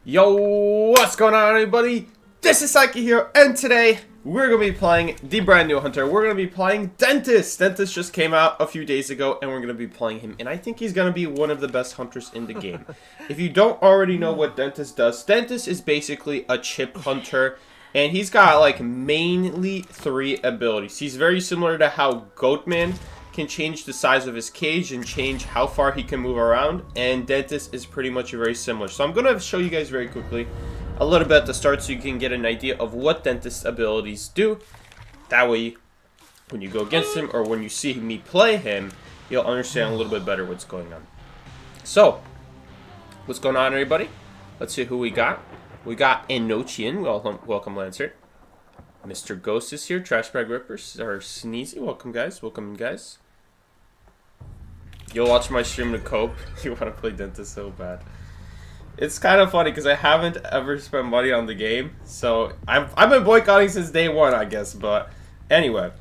Yo, what's going on, everybody? This is Psyche here, and today we're going to be playing the brand new hunter. We're going to be playing Dentist. Dentist just came out a few days ago, and we're going to be playing him. And I think he's going to be one of the best hunters in the game. If you don't already know what Dentist does, Dentist is basically a chip hunter. And he's got, like, mainly 3 abilities. He's very similar to how Goatman can change the size of his cage and change how far he can move around, and Dentist is pretty much very similar. So I'm going to show you guys very quickly a little bit at the start so you can get an idea of what Dentist's abilities do. That way, when you go against him or when you see me play him, you'll understand a little bit better what's going on. So, what's going on, everybody? Let's see who we got. We got Enochian. Welcome, Lancer. Mr. Ghost is here. Trash Bag Rippers or Sneezy. Welcome, guys. Welcome, guys. You'll watch my stream to cope. You want to play Dentist so bad. It's kind of funny because I haven't ever spent money on the game. So I've been boycotting since day 1, I guess. But anyway,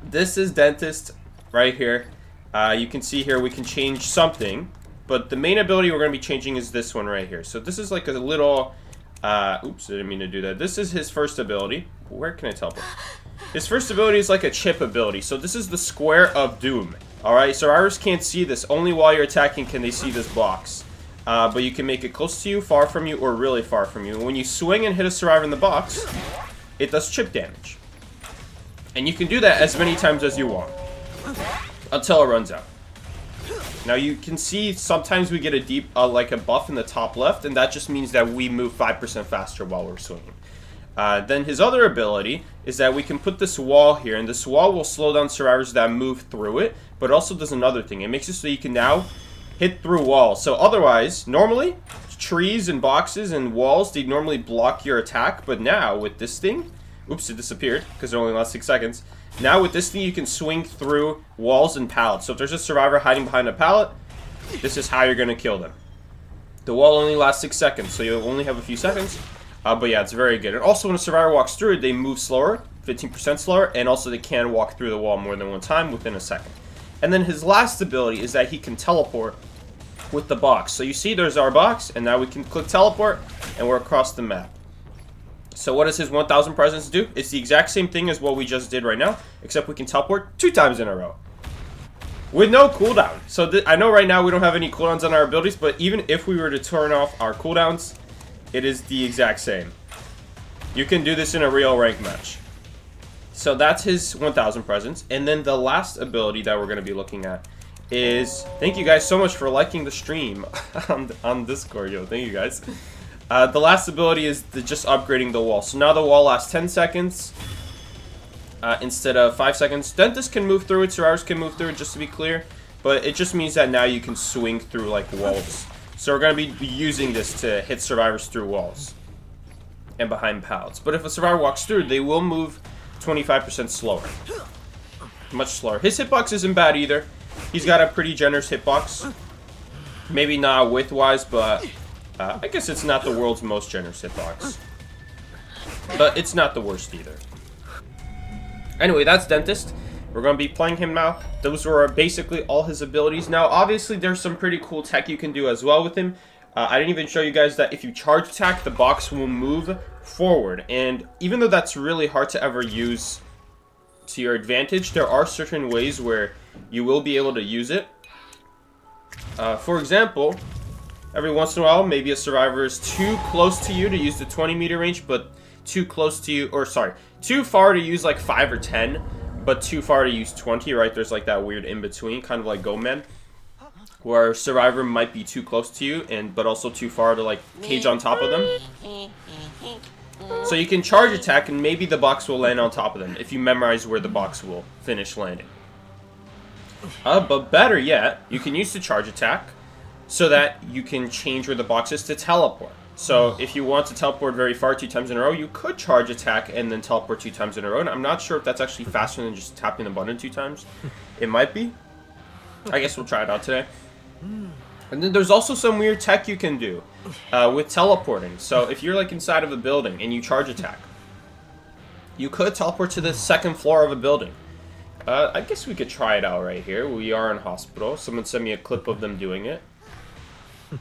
this is Dentist right here. You can see here we can change something. But the main ability we're going to be changing is this one right here. So this is like a little... oops, I didn't mean to do that. This is his first ability. Where can I teleport? His first ability is like a chip ability. So this is the Square of Doom. Alright, survivors can't see this. Only while you're attacking can they see this box. But you can make it close to you, far from you, or really far from you. When you swing and hit a survivor in the box, it does chip damage. And you can do that as many times as you want. Until it runs out. Now you can see sometimes we get a deep, like a buff in the top left, and that just means that we move 5% faster while we're swinging. Then his other ability is that we can put this wall here, and this wall will slow down survivors that move through it, but also does another thing. It makes it so you can now hit through walls. So otherwise, normally, trees and boxes and walls, they normally block your attack, but now with this thing, oops, it disappeared because it only lasts 6 seconds. Now with this thing, you can swing through walls and pallets. So if there's a survivor hiding behind a pallet, this is how you're going to kill them. The wall only lasts 6 seconds, so you'll only have a few seconds. But yeah, it's very good. And also when a survivor walks through it, they move slower, 15% slower, and also they can walk through the wall more than one time within a second. And then his last ability is that he can teleport with the box. So you see there's our box, and now we can click teleport, and we're across the map. So what does his 1000 presence do? It's the exact same thing as what we just did right now, except we can teleport 2 times in a row. With no cooldown. So I know right now we don't have any cooldowns on our abilities, but even if we were to turn off our cooldowns, it is the exact same. You can do this in a real rank match. So that's his 1000 presence. And then the last ability that we're going to be looking at is... Thank you guys so much for liking the stream on Discord, yo. Thank you guys. The last ability is just upgrading the wall. So now the wall lasts 10 seconds instead of 5 seconds. Dentist can move through it. Survivors can move through it, just to be clear. But it just means that now you can swing through, like, walls. So we're going to be using this to hit survivors through walls and behind pallets. But if a survivor walks through, they will move 25% slower. Much slower. His hitbox isn't bad either. He's got a pretty generous hitbox. Maybe not width-wise, but I guess it's not the world's most generous hitbox. But it's not the worst either. Anyway, that's Dentist. We're going to be playing him now. Those were basically all his abilities. Now, obviously, there's some pretty cool tech you can do as well with him. I didn't even show you guys that if you charge attack, the box will move forward. And even though that's really hard to ever use to your advantage, there are certain ways where you will be able to use it. For example, every once in a while, maybe a survivor is too close to you to use the 20-meter range, but too close to you, or sorry, too far to use like 5 or 10. But too far to use 20, right? There's like that weird in-between, kind of like Goatman, where survivor might be too close to you, but also too far to like cage on top of them. So you can charge attack, and maybe the box will land on top of them if you memorize where the box will finish landing. But better yet, you can use the charge attack so that you can change where the box is to teleport. So if you want to teleport very far 2 times in a row, you could charge attack and then teleport 2 times in a row. And I'm not sure if that's actually faster than just tapping the button 2 times. It might be. I guess we'll try it out today. And then there's also some weird tech you can do with teleporting. So if you're like inside of a building and you charge attack, you could teleport to the 2nd floor of a building. I guess we could try it out right here. We are in hospital. Someone sent me a clip of them doing it.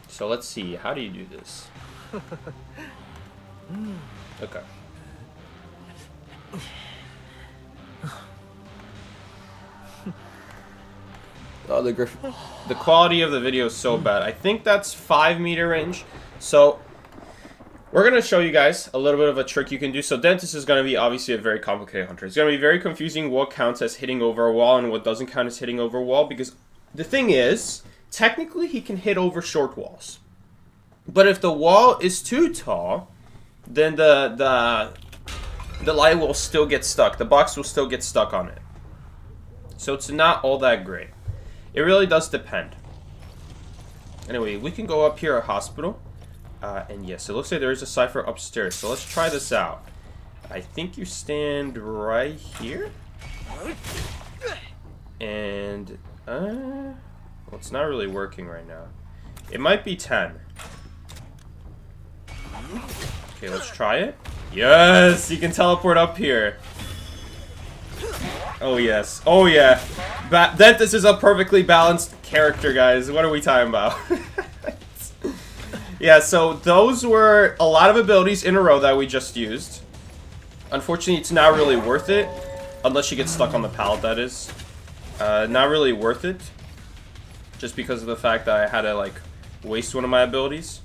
So let's see. How do you do this? Okay. Oh, the quality of the video is so bad. I think that's 5-meter range. So we're going to show you guys a little bit of a trick you can do. So Dentist is going to be obviously a very complicated hunter. It's going to be very confusing what counts as hitting over a wall and what doesn't count as hitting over a wall. Because the thing is, technically he can hit over short walls. But if the wall is too tall, then the light will still get stuck. The box will still get stuck on it. So it's not all that great. It really does depend. Anyway, we can go up here at hospital. And yes, it looks like there is a cipher upstairs. So let's try this out. I think you stand right here. And, well, it's not really working right now. It might be 10. Okay, let's try it. Yes, you can teleport up here. Oh, yes. Oh, yeah. Dentist is a perfectly balanced character, guys. What are we talking about? Yeah, so those were a lot of abilities in a row that we just used. Unfortunately, it's not really worth it. Unless you get stuck on the pallet, that is. Not really worth it. Just because of the fact that I had to, like, waste one of my abilities.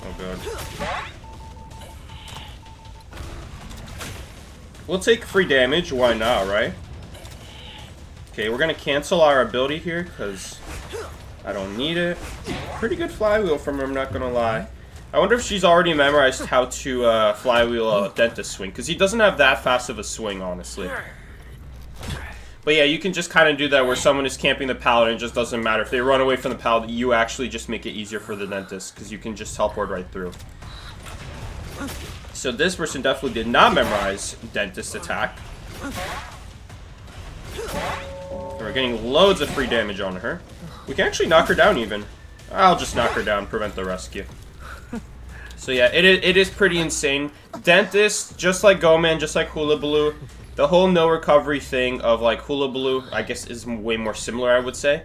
Oh, God. We'll take free damage. Why not, right? Okay, we're going to cancel our ability here because I don't need it. Pretty good flywheel from her, I'm not going to lie. I wonder if she's already memorized how to flywheel a Dentist swing, because he doesn't have that fast of a swing, honestly. But yeah, you can just kind of do that where someone is camping the pallet and it just doesn't matter. If they run away from the pallet, you actually just make it easier for the Dentist, because you can just teleport right through. So this person definitely did not memorize Dentist attack. We're getting loads of free damage on her. We can actually knock her down even. I'll just knock her down, prevent the rescue. So yeah, it is pretty insane. Dentist, just like Go-Man, just like Hula Baloo, the whole no recovery thing of like Hula Baloo, I guess is way more similar, I would say.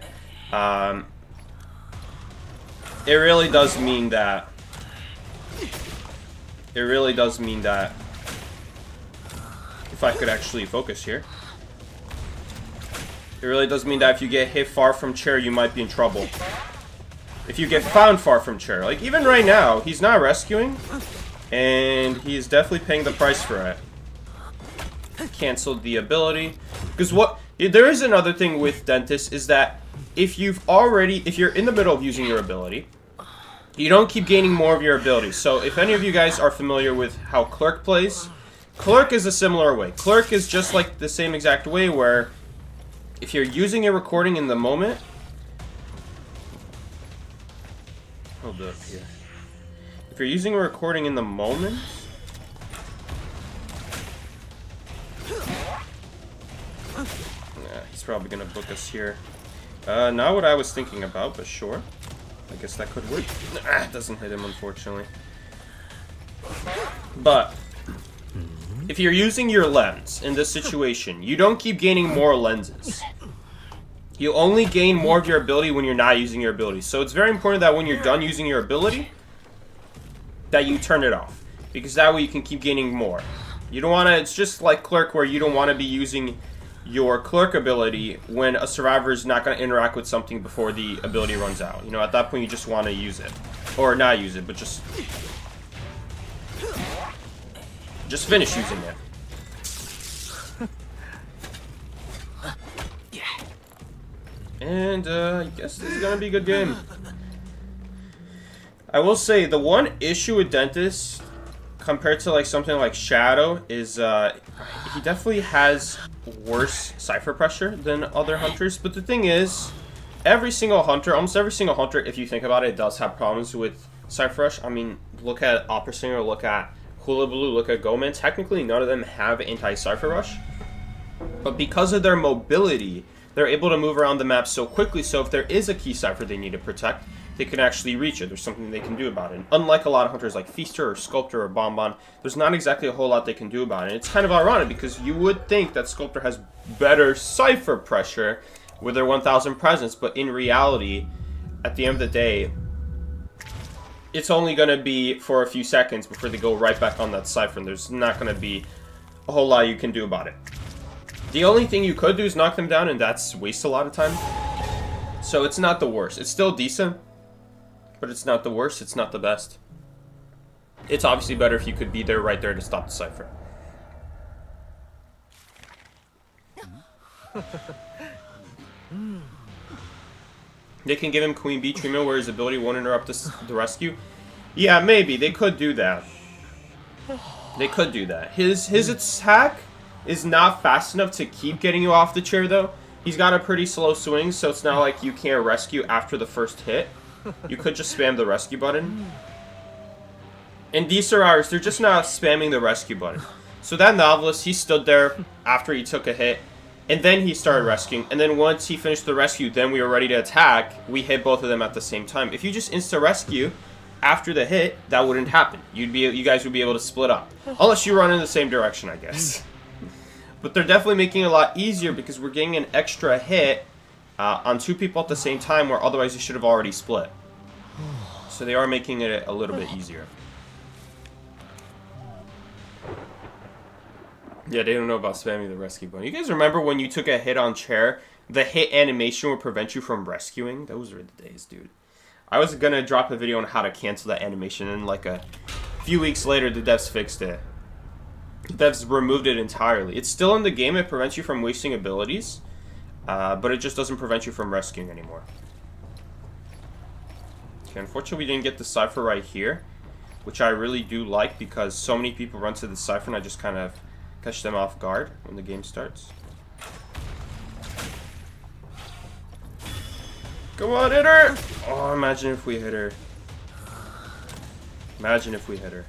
It really does mean that. It really does mean that. If I could actually focus here. It really does mean that if you get hit far from chair, you might be in trouble. If you get found far from chair. Like, even right now, he's not rescuing. And he's definitely paying the price for it. Canceled the ability. Because there is another thing with Dentist, is that if you're in the middle of using your ability, you don't keep gaining more of your abilities. So, if any of you guys are familiar with how Clerk plays, Clerk is a similar way. Clerk is just like the same exact way where if you're using a recording in the moment... Hold up here. If you're using a recording in the moment... He's probably gonna book us here. Not what I was thinking about, but sure. I guess that could work. It doesn't hit him, unfortunately. But... if you're using your lens in this situation, you don't keep gaining more lenses. You only gain more of your ability when you're not using your ability. So it's very important that when you're done using your ability, that you turn it off. Because that way you can keep gaining more. You don't want to, it's just like Clerk where you don't want to be using your Clerk ability when a survivor is not going to interact with something before the ability runs out. You know, at that point you just want to use it. Or not use it, but just finish using it. And, I guess this is gonna be a good game. I will say, the one issue with Dentist, compared to, like, something like Shadow, is, he definitely has worse cipher pressure than other hunters. But the thing is, almost every single hunter, if you think about it, does have problems with cipher rush. I mean, look at Opera Singer, look at Hula Baloo, look at Go-Man. Technically, none of them have anti-cipher rush. But because of their mobility, they're able to move around the map so quickly, so if there is a key cipher they need to protect, they can actually reach it. There's something they can do about it. And unlike a lot of hunters like Feaster or Sculptor or Bonbon, there's not exactly a whole lot they can do about it. And it's kind of ironic because you would think that Sculptor has better Cypher pressure with their 1000 presence, but in reality, at the end of the day, it's only going to be for a few seconds before they go right back on that Cypher, and there's not going to be a whole lot you can do about it. The only thing you could do is knock them down, and that's waste a lot of time. So it's not the worst. It's still decent, but it's not the worst. It's not the best. It's obviously better if you could be there right there to stop the Cypher. They can give him Queen Bee treatment where his ability won't interrupt the rescue. Yeah, maybe. They could do that. They could do that. His attack is not fast enough to keep getting you off the chair, though. He's got a pretty slow swing, so it's not like you can't rescue after the first hit. You could just spam the rescue button. In DSRRs, they're just not spamming the rescue button. So that Novelist, he stood there after he took a hit, and then he started rescuing. And then once he finished the rescue, then we were ready to attack. We hit both of them at the same time. If you just insta-rescue after the hit, that wouldn't happen. You guys would be able to split up. Unless you run in the same direction, I guess. But they're definitely making it a lot easier because we're getting an extra hit on 2 people at the same time, where otherwise you should have already split. So they are making it a little bit easier. Yeah, they don't know about spamming the rescue button. You guys remember when you took a hit on chair, the hit animation would prevent you from rescuing? Those were the days, dude. I was gonna drop a video on how to cancel that animation, and like a few weeks later, the devs fixed it. The devs removed it entirely. It's still in the game. It prevents you from wasting abilities, but it just doesn't prevent you from rescuing anymore. Okay, unfortunately, we didn't get the Cypher right here, which I really do like because so many people run to the Cypher, and I just kind of catch them off guard when the game starts. Come on, hit her! Oh, imagine if we hit her. Imagine if we hit her.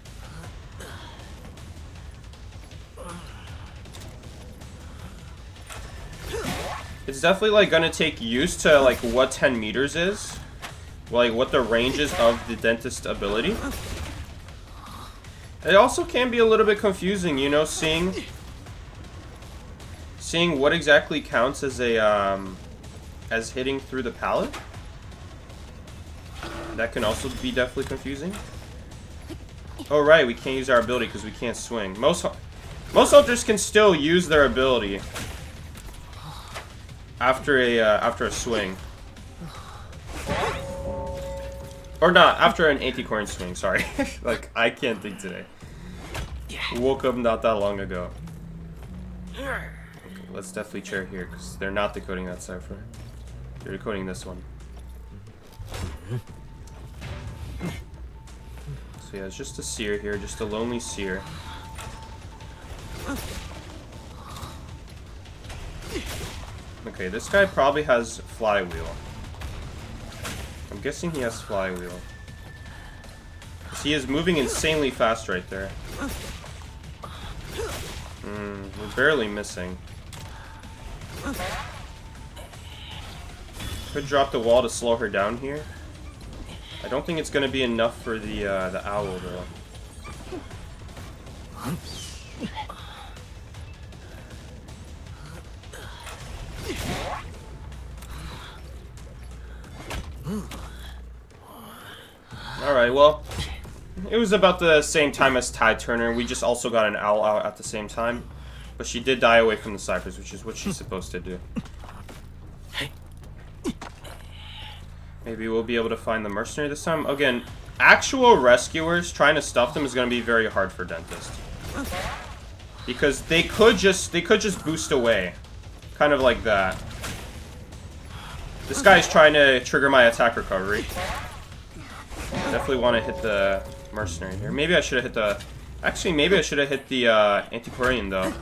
It's definitely like gonna take use to like what 10 meters is, like what the range is of the dentist ability. It also can be a little bit confusing, you know, seeing what exactly counts as a as hitting through the pallet. That can also be definitely confusing. Oh right, we can't use our ability because we can't swing. Most hunters can still use their ability after a swing, or not after an anti-corn swing. Sorry, like I can't think today. Woke up not that long ago. Okay, let's definitely chair here because they're not decoding that cipher. They're decoding this one. So yeah, it's just a seer here, just a lonely seer. Okay, this guy probably has flywheel. I'm guessing he has flywheel. He is moving insanely fast right there. We're barely missing. Could drop the wall to slow her down here. I don't think it's going to be enough for the owl though. Alright, well, it was about the same time as Tide Turner. We just also got an owl out at the same time. But she did die away from the ciphers, which is what she's supposed to do. Maybe we'll be able to find the mercenary this time. Again, actual rescuers, trying to stuff them is going to be very hard for Dentist. Because they could just boost away. Kind of like that. This guy's trying to trigger my attack recovery. Definitely want to hit the mercenary here. Maybe I should have hit the... Actually, maybe I should have hit the antiquarian, though.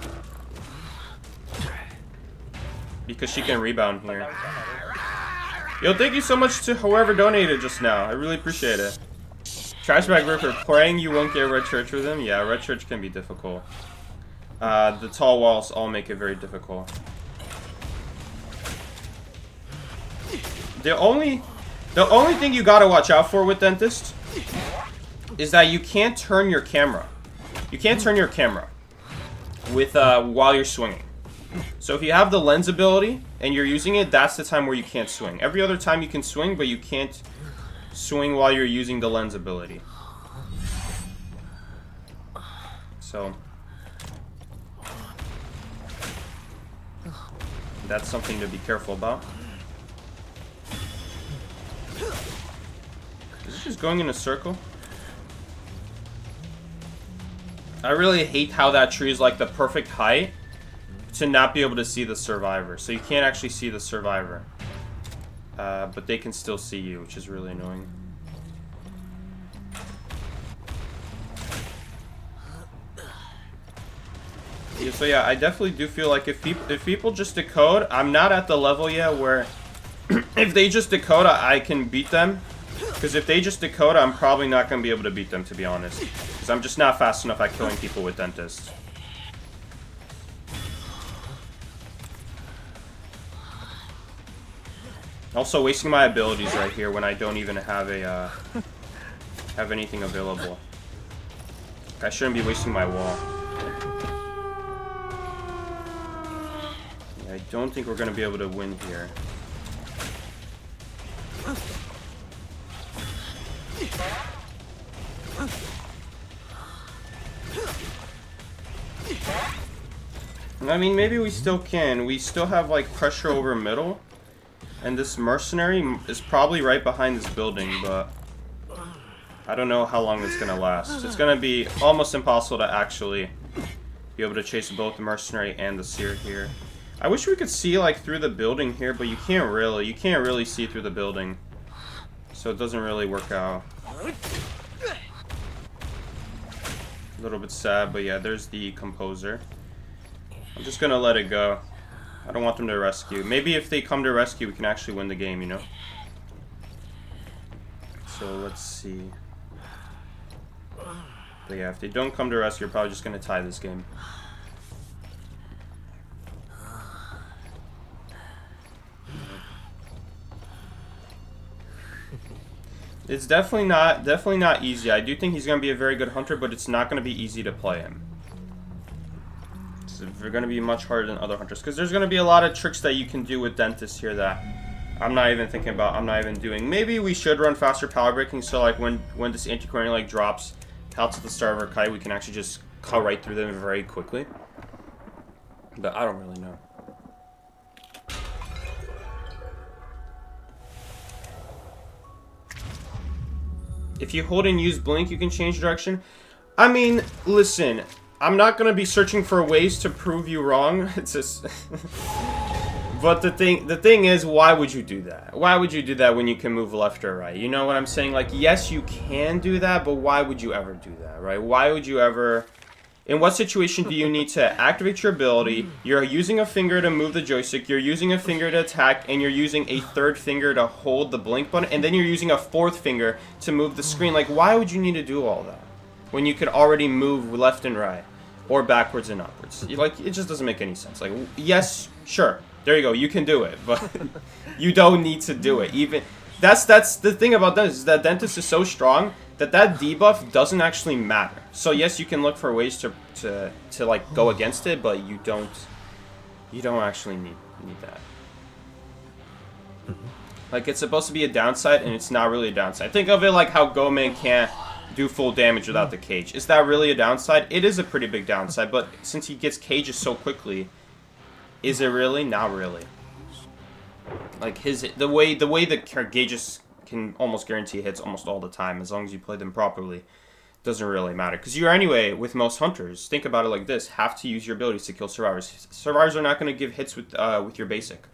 Because she can rebound here. Yo, thank you so much to whoever donated just now. I really appreciate it. Trashbag Ripper, praying you won't get Red Church with him? Yeah, Red Church can be difficult. The tall walls all make it very difficult. The only The only thing you gotta watch out for with Dentist is that you can't turn your camera. You can't turn your camera with while you're swinging. So if you have the lens ability and you're using it, that's the time where you can't swing. Every other time you can swing, but you can't swing while you're using the lens ability. So that's something to be careful about. Is it just going in a circle? I really hate how that tree is like the perfect height to not be able to see the survivor. So you can't actually see the survivor. But they can still see you, which is really annoying. Yeah, so yeah, I definitely do feel like if people just decode, I'm not at the level yet where if they just decode, I can beat them. Because if they just decode, I'm probably not going to be able to beat them, to be honest. Because I'm just not fast enough at killing people with Dentist. Also, wasting my abilities right here when I don't even have a have anything available. I shouldn't be wasting my wall. Yeah, I don't think we're going to be able to win here. I mean, maybe we still can. We still have, like, pressure over middle. And this mercenary is probably right behind this building, but I don't know how long it's going to last. It's going to be almost impossible to actually be able to chase both the mercenary and the seer here. I wish we could see, like, through the building here, but you can't really. You can't really see through the building. So it doesn't really work out. A little bit sad, but yeah, there's the composer. I'm just gonna let it go. I don't want them to rescue. Maybe if they come to rescue, we can actually win the game, you know? So let's see. But yeah, if they don't come to rescue, we're probably just gonna tie this game. It's definitely not easy. I do think he's going to be a very good hunter, but it's not going to be easy to play him. They're going to be much harder than other hunters, because there's going to be a lot of tricks that you can do with Dentist here that I'm not even thinking about, I'm not even doing. Maybe we should run faster power breaking, so like when this anti-coronary like drops out to the start of our kite, we can actually just cut right through them very quickly. But I don't really know. If you hold and use blink, you can change direction. I mean, listen, I'm not going to be searching for ways to prove you wrong. It's just... But the thing is, why would you do that? Why would you do that when you can move left or right? You know what I'm saying? Like, yes, you can do that, but why would you ever do that, right? Why would you ever... In what situation do you need to activate your ability? You're using a finger to move the joystick, you're using a finger to attack, and you're using a third finger to hold the blink button, and then you're using a fourth finger to move the screen. Like, why would you need to do all that when you could already move left and right or backwards and upwards? Like, it just doesn't make any sense. Like, yes, sure, there you go, you can do it, but you don't need to do it. Even that's the thing about Dentist, is that Dentist is so strong that debuff doesn't actually matter. So yes, you can look for ways to like go against it, but you don't actually need that. Like, it's supposed to be a downside, and it's not really a downside. Think of it like how Goman can't do full damage without the cage. Is that really a downside? It is a pretty big downside, but since he gets cages so quickly, is it really? Not really. Like the way the gauges can almost guarantee hits almost all the time, as long as you play them properly. Doesn't really matter, because you're anyway, with most hunters, think about it like this, have to use your abilities to kill survivors. Survivors are not going to give hits with your basic.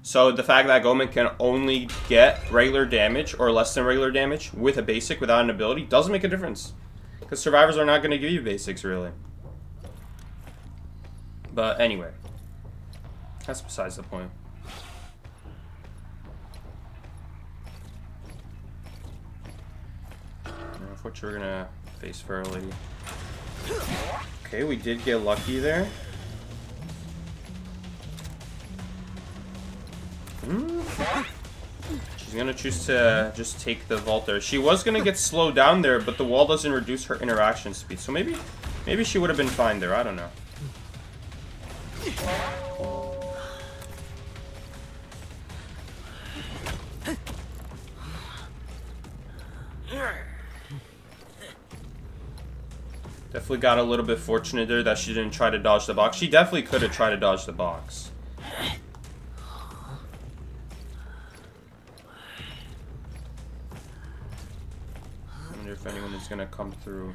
So the fact that Goman can only get regular damage or less than regular damage with a basic without an ability doesn't make a difference, because survivors are not going to give you basics, really. But anyway, that's besides the point. Which we're gonna face Fair Lady. Okay, we did get lucky there. She's gonna choose to just take the vault there. She was gonna get slowed down there, but the wall doesn't reduce her interaction speed. So maybe she would have been fine there. I don't know. Definitely got a little bit fortunate there that she didn't try to dodge the box. She definitely could have tried to dodge the box. I wonder if anyone is going to come through.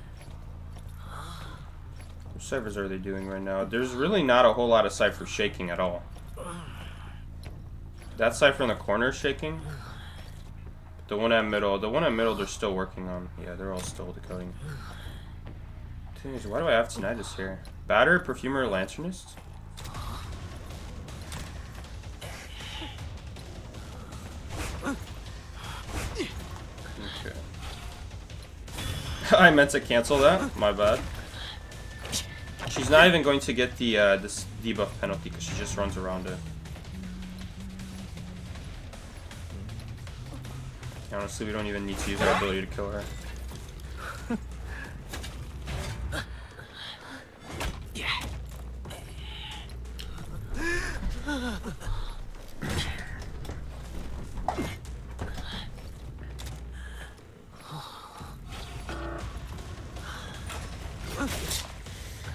What ciphers are they doing right now? There's really not a whole lot of ciphers shaking at all. That cipher in the corner is shaking. The one at middle they're still working on. Yeah, they're all still decoding. Why do I have tinnitus here? Batter, perfumer, lanternist? Okay. I meant to cancel that. My bad. She's not even going to get the this debuff penalty because she just runs around it. Honestly, we don't even need to use our ability to kill her.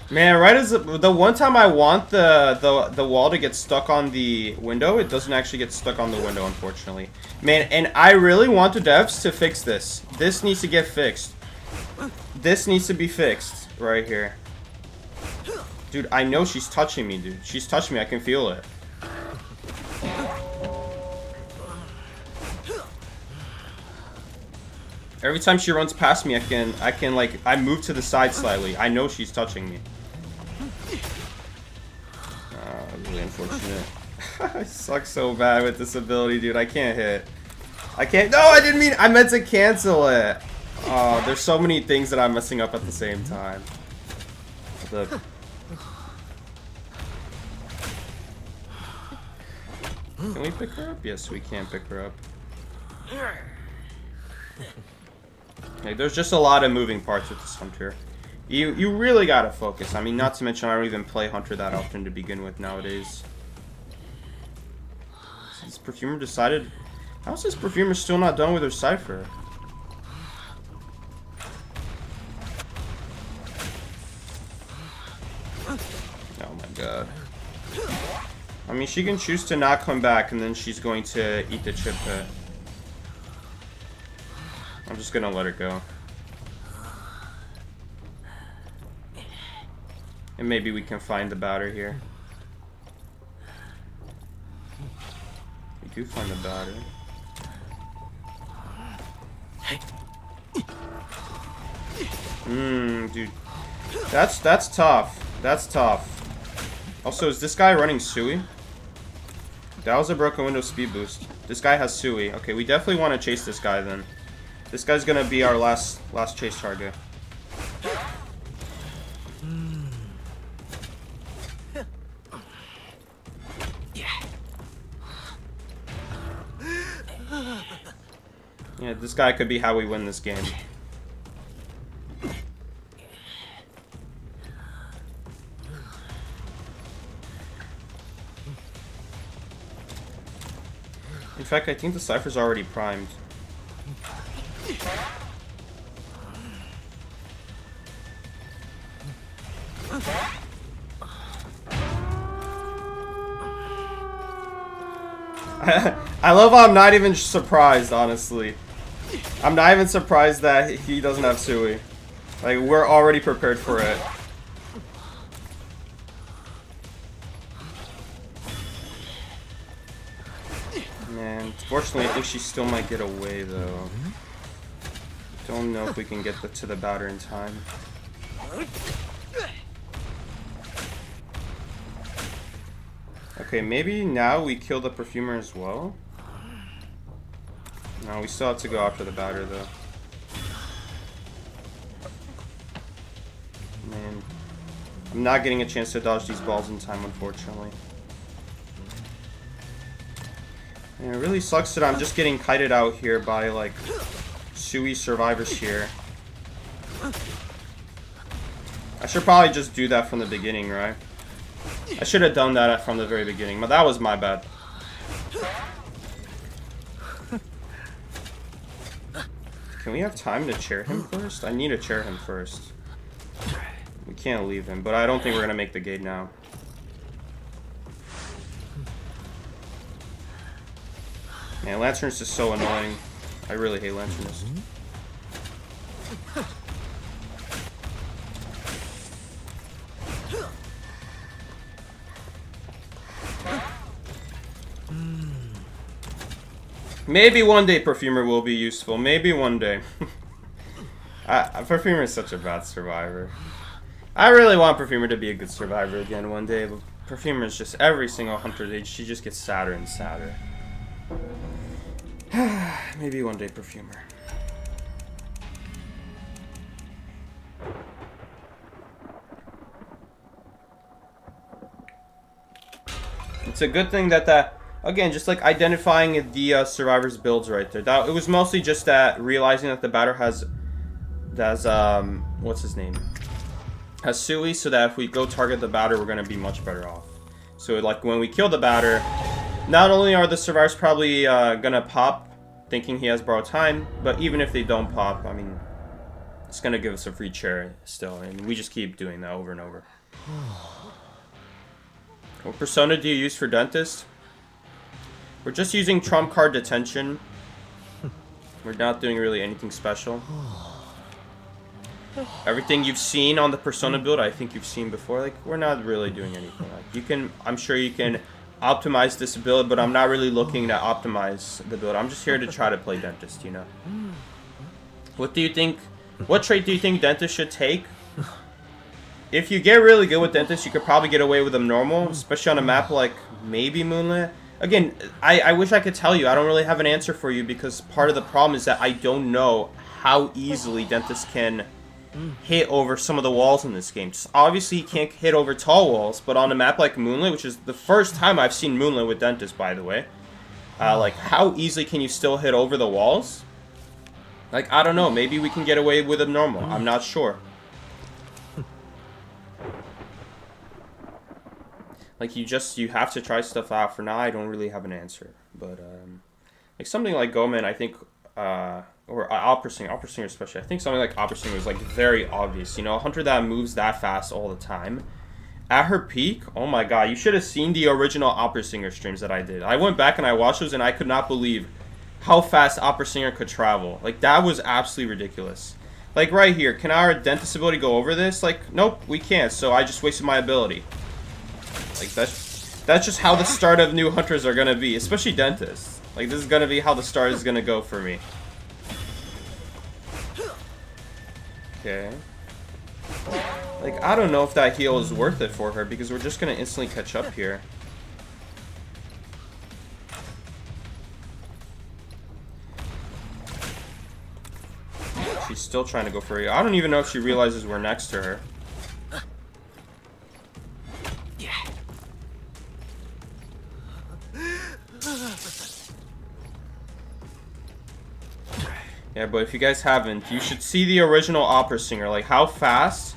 Man, right as the one time I want the wall to get stuck on the window, it doesn't actually get stuck on the window, unfortunately. Man, and I really want the devs to fix this. This needs to get fixed. This needs to be fixed right here. Dude, I know she's touching me, dude. She's touching me. I can feel it. Every time she runs past me, I move to the side slightly. I know she's touching me. Really unfortunate. I suck so bad with this ability, dude. I can't hit. No, I meant to cancel it. Oh, there's so many things that I'm messing up at the same time. Can we pick her up? Yes, we can pick her up. Like, there's just a lot of moving parts with this hunter. You really gotta focus. I mean, not to mention I don't even play hunter that often to begin with nowadays. This perfumer decided... How is this perfumer still not done with her cipher? Oh my god. I mean, she can choose to not come back and then she's going to eat the chip pit. I'm just gonna let her go. And maybe we can find the batter here. We do find the batter. Dude. That's tough. That's tough. Also, is this guy running Sui? That was a broken window speed boost. This guy has Sui. Okay, we definitely want to chase this guy then. This guy's gonna be our last chase target. Yeah, this guy could be how we win this game. In fact, I think the cipher's already primed. I love how I'm not even surprised, honestly. I'm not even surprised that he doesn't have Sui. Like, we're already prepared for it. Man, fortunately, I think she still might get away, though. Don't know if we can get to the batter in time. Okay, maybe now we kill the perfumer as well? No, we still have to go after the batter, though. Man. I'm not getting a chance to dodge these balls in time, unfortunately. And it really sucks that I'm just getting kited out here by, like, Sui survivors here. I should probably just do that from the beginning, right? I should have done that from the very beginning, but that was my bad. Can we have time to chair him first? I need to chair him first. We can't leave him, but I don't think we're gonna make the gate now. Man, Lantern's just so annoying. I really hate Lanterns. Maybe one day Perfumer will be useful. Maybe one day. Perfumer is such a bad survivor. I really want Perfumer to be a good survivor again one day, but Perfumer is just every single hunter, she just gets sadder and sadder. Maybe one day Perfumer. It's a good thing that again, just like identifying the survivors' builds right there. It was mostly just that realizing that the batter has what's his name? Has Sui, so that if we go target the batter, we're gonna be much better off. So like when we kill the batter, not only are the survivors probably gonna pop, thinking he has borrowed time, but even if they don't pop, I mean, it's gonna give us a free chair still, and we just keep doing that over and over. What persona do you use for Dentist? We're just using trump card detention. We're not doing really anything special. Everything you've seen on the persona build, I think you've seen before. Like, we're not really doing anything. Like, you can, I'm sure you can optimize this build, but I'm not really looking to optimize the build. I'm just here to try to play Dentist, you know. What do you think? What trait do you think Dentist should take? If you get really good with Dentist, you could probably get away with them normal, especially on a map like maybe Moonlit. Again, I wish I could tell you. I don't really have an answer for you because part of the problem is that I don't know how easily Dentist can hit over some of the walls in this game. Just obviously, he can't hit over tall walls, but on a map like Moonlit, which is the first time I've seen Moonlit with Dentist, by the way, like, how easily can you still hit over the walls? Like, I don't know. Maybe we can get away with him normal. I'm not sure. Like, you have to try stuff out. For now, I don't really have an answer. But, like, something like Goman, I think, or Opera Singer especially, I think something like Opera Singer was, like, very obvious. You know, a hunter that moves that fast all the time. At her peak, oh my god, you should have seen the original Opera Singer streams that I did. I went back and I watched those, and I could not believe how fast Opera Singer could travel. Like, that was absolutely ridiculous. Like, right here, can our Dentist ability go over this? Like, nope, we can't, so I just wasted my ability. Like, that's just how the start of new hunters are gonna be, especially Dentists. Like, this is gonna be how the start is gonna go for me. Okay. Like, I don't know if that heal is worth it for her, because we're just gonna instantly catch up here. She's still trying to go for it. I don't even know if she realizes we're next to her. Yeah, but if you guys haven't, you should see the original Opera Singer. Like, how fast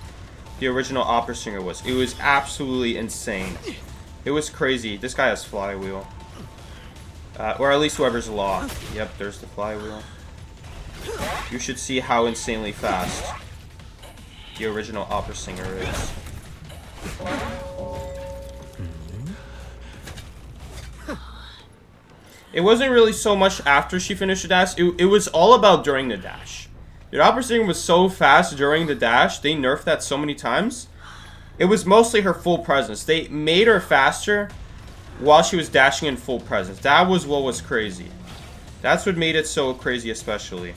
the original Opera Singer was. It was absolutely insane. It was crazy. This guy has flywheel. Or at least whoever's locked. Yep, there's the flywheel. You should see how insanely fast the original Opera Singer is. It wasn't really so much after she finished the dash. It was all about during the dash. The Opera Singer was so fast during the dash. They nerfed that so many times. It was mostly her full presence. They made her faster while she was dashing in full presence. That was what was crazy. That's what made it so crazy especially.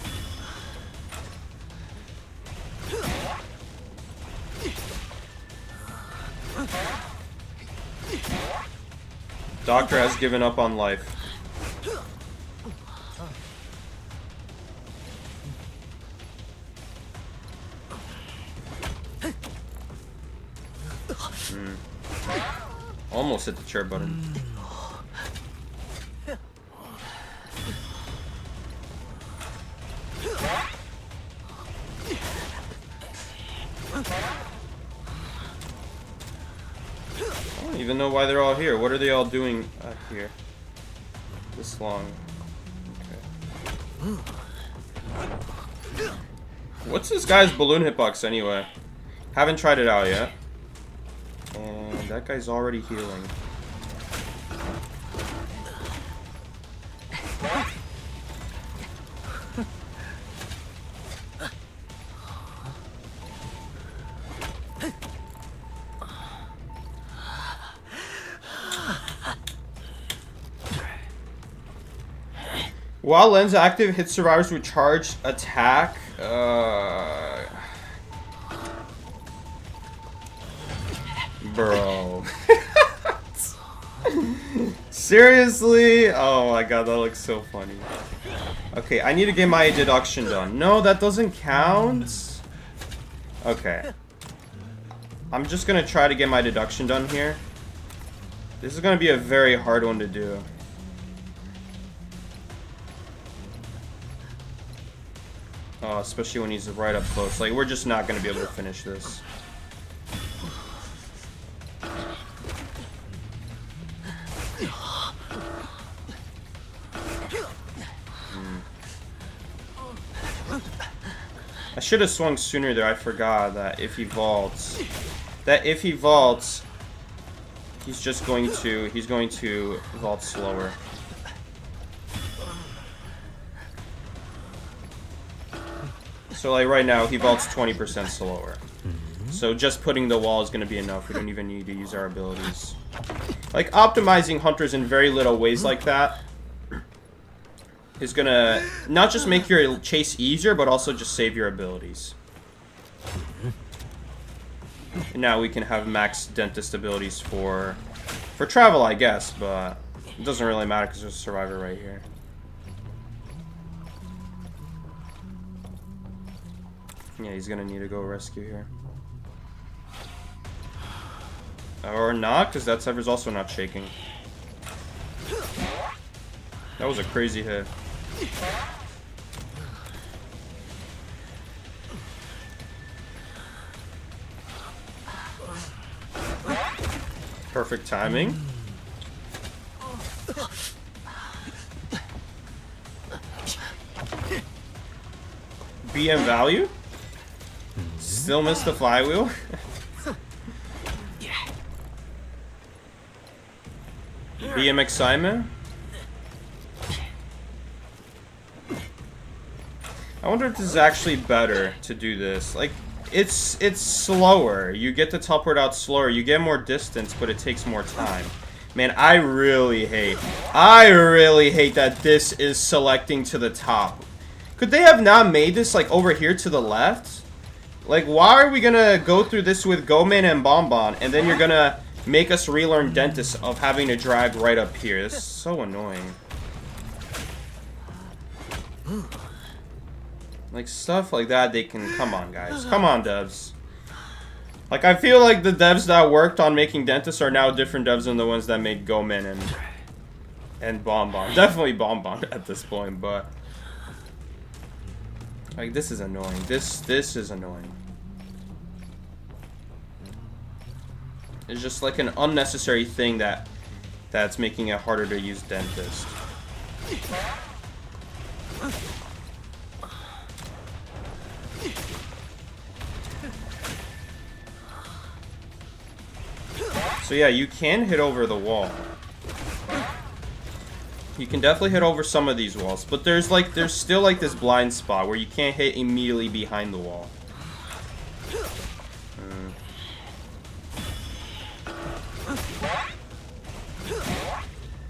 Doctor has given up on life. Almost hit the chair button. I don't even know why they're all here. What are they all doing here? This long. Okay. What's this guy's balloon hitbox anyway? Haven't tried it out yet. And that guy's already healing. While lens active, hit survivors with charged attack. Bro. Seriously? Oh my god, that looks so funny. Okay, I need to get my deduction done. No, that doesn't count. Okay. I'm just gonna try to get my deduction done here. This is gonna be a very hard one to do. Oh, especially when he's right up close. Like, we're just not going to be able to finish this. I should have swung sooner there. I forgot that if he vaults... he's just going to... He's going to vault slower. So like right now, he vaults 20% slower. So just putting the wall is going to be enough. We don't even need to use our abilities. Like optimizing hunters in very little ways like that is going to not just make your chase easier, but also just save your abilities. And now we can have max dentist abilities for travel, I guess, but it doesn't really matter because there's a survivor right here. Yeah, he's gonna need to go rescue here. Or not, because that Sever's also not shaking. That was a crazy hit. Perfect timing. BM value? Still missed the flywheel? BM excitement? I wonder if this is actually better to do this. Like, it's slower. You get to teleport out slower. You get more distance, but it takes more time. Man, I really hate that this is selecting to the top. Could they have not made this, like, over here to the left? Like, why are we gonna go through this with Goman and Bonbon, and then you're gonna make us relearn Dentist of having to drag right up here? This is so annoying. Like, stuff like that, they can... Come on, guys. Come on, devs. Like, I feel like the devs that worked on making Dentist are now different devs than the ones that made Goman and Bonbon. Definitely Bonbon at this point, but... Like, this is annoying. This is annoying. It's just like an unnecessary thing that's making it harder to use Dentist. So yeah, you can hit over the wall. You can definitely hit over some of these walls, but there's still like this blind spot where you can't hit immediately behind the wall.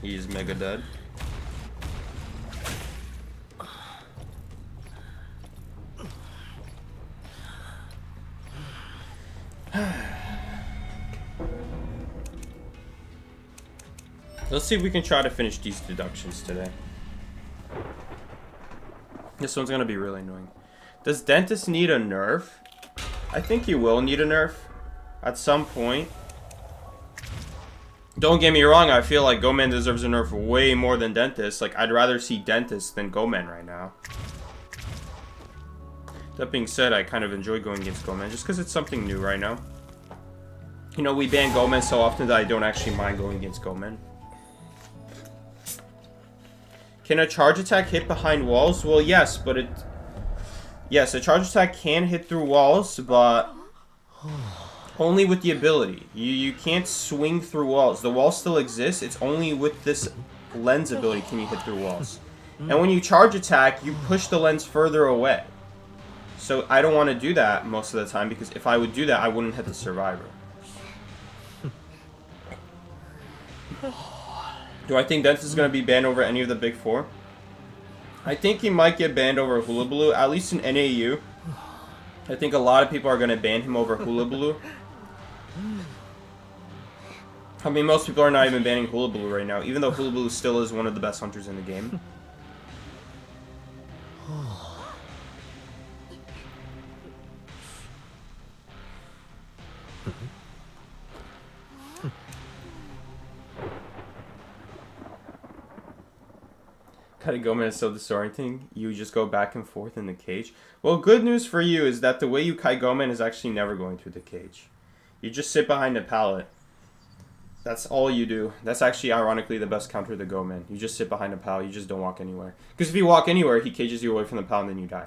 He's mega dead. Let's see if we can try to finish these deductions today. This one's gonna be really annoying. Does Dentist need a nerf? I think he will need a nerf at some point. Don't get me wrong, I feel like Goman deserves a nerf way more than Dentist. Like, I'd rather see Dentist than Goman right now. That being said, I kind of enjoy going against Gomen just because it's something new right now. You know, we ban Gomen so often that I don't actually mind going against Gomen. Can a charge attack hit behind walls? Well, yes, but it... Yes, a charge attack can hit through walls, but... only with the ability. You can't swing through walls. The wall still exists. It's only with this lens ability can you hit through walls. And when you charge attack, you push the lens further away. So I don't want to do that most of the time, because if I would do that, I wouldn't hit the survivor. Do I think Dentist is going to be banned over any of the big four? I think he might get banned over Hula Baloo, at least in NAU. I think a lot of people are going to ban him over Hula Baloo. I mean, most people are not even banning Hula Baloo right now, even though Hula Baloo still is one of the best hunters in the game. Gomen is so disorienting. You just go back and forth in the cage. Well, good news for you is that the way you kite Gomen is actually never going through the cage. You just sit behind a pallet. That's all you do. That's actually, ironically, the best counter to Gomen. You just sit behind a pallet. You just don't walk anywhere. Because if you walk anywhere, he cages you away from the pallet and then you die.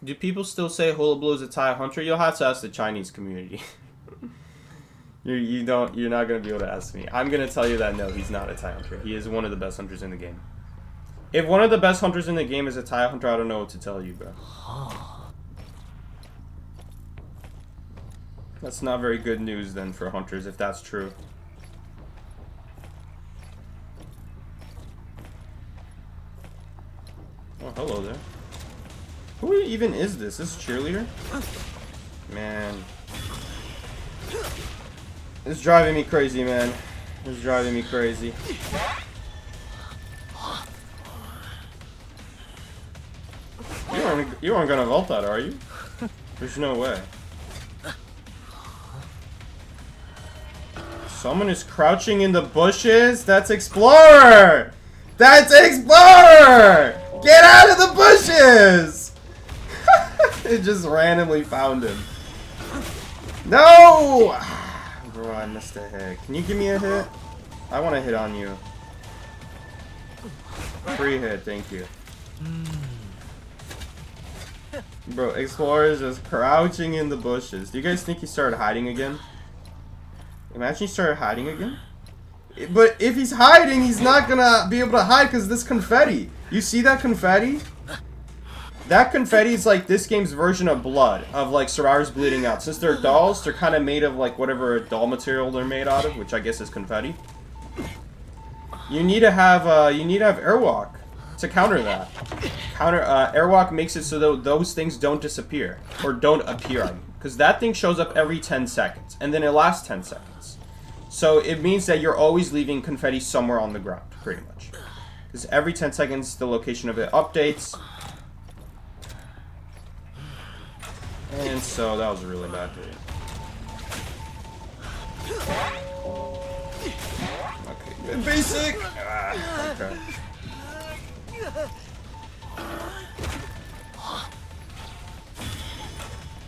Do people still say Hula Baloo is a Thai hunter? You'll have to ask the Chinese community. You're not going to be able to ask me. I'm going to tell you that no, he's not a Thai hunter. He is one of the best hunters in the game. If one of the best hunters in the game is a Thai hunter, I don't know what to tell you, bro. That's not very good news then for hunters, if that's true. Oh, hello there. Who even is this? This cheerleader? Man. It's driving me crazy, man. It's driving me crazy. You aren't gonna vault that, are you? There's no way. Someone is crouching in the bushes? That's Explorer! That's Explorer! Get out of the bushes! It just randomly found him. No! Bro, I missed a hit. Can you give me a hit? I want to hit on you. Free hit, thank you. Bro, Explorer is just crouching in the bushes. Do you guys think he started hiding again? Imagine he started hiding again? But if he's hiding, he's not gonna be able to hide because this confetti. You see that confetti? That confetti is like this game's version of blood, of like survivors bleeding out. Since they're dolls, they're kind of made of like whatever doll material they're made out of, which I guess is confetti. You need to have airwalk to counter that. Airwalk makes it so that those things don't disappear or don't appear, because that thing shows up every 10 seconds and then it lasts 10 seconds. So it means that you're always leaving confetti somewhere on the ground, pretty much, because every 10 seconds the location of it updates. And so that was a really bad hit. Okay, basic. Okay.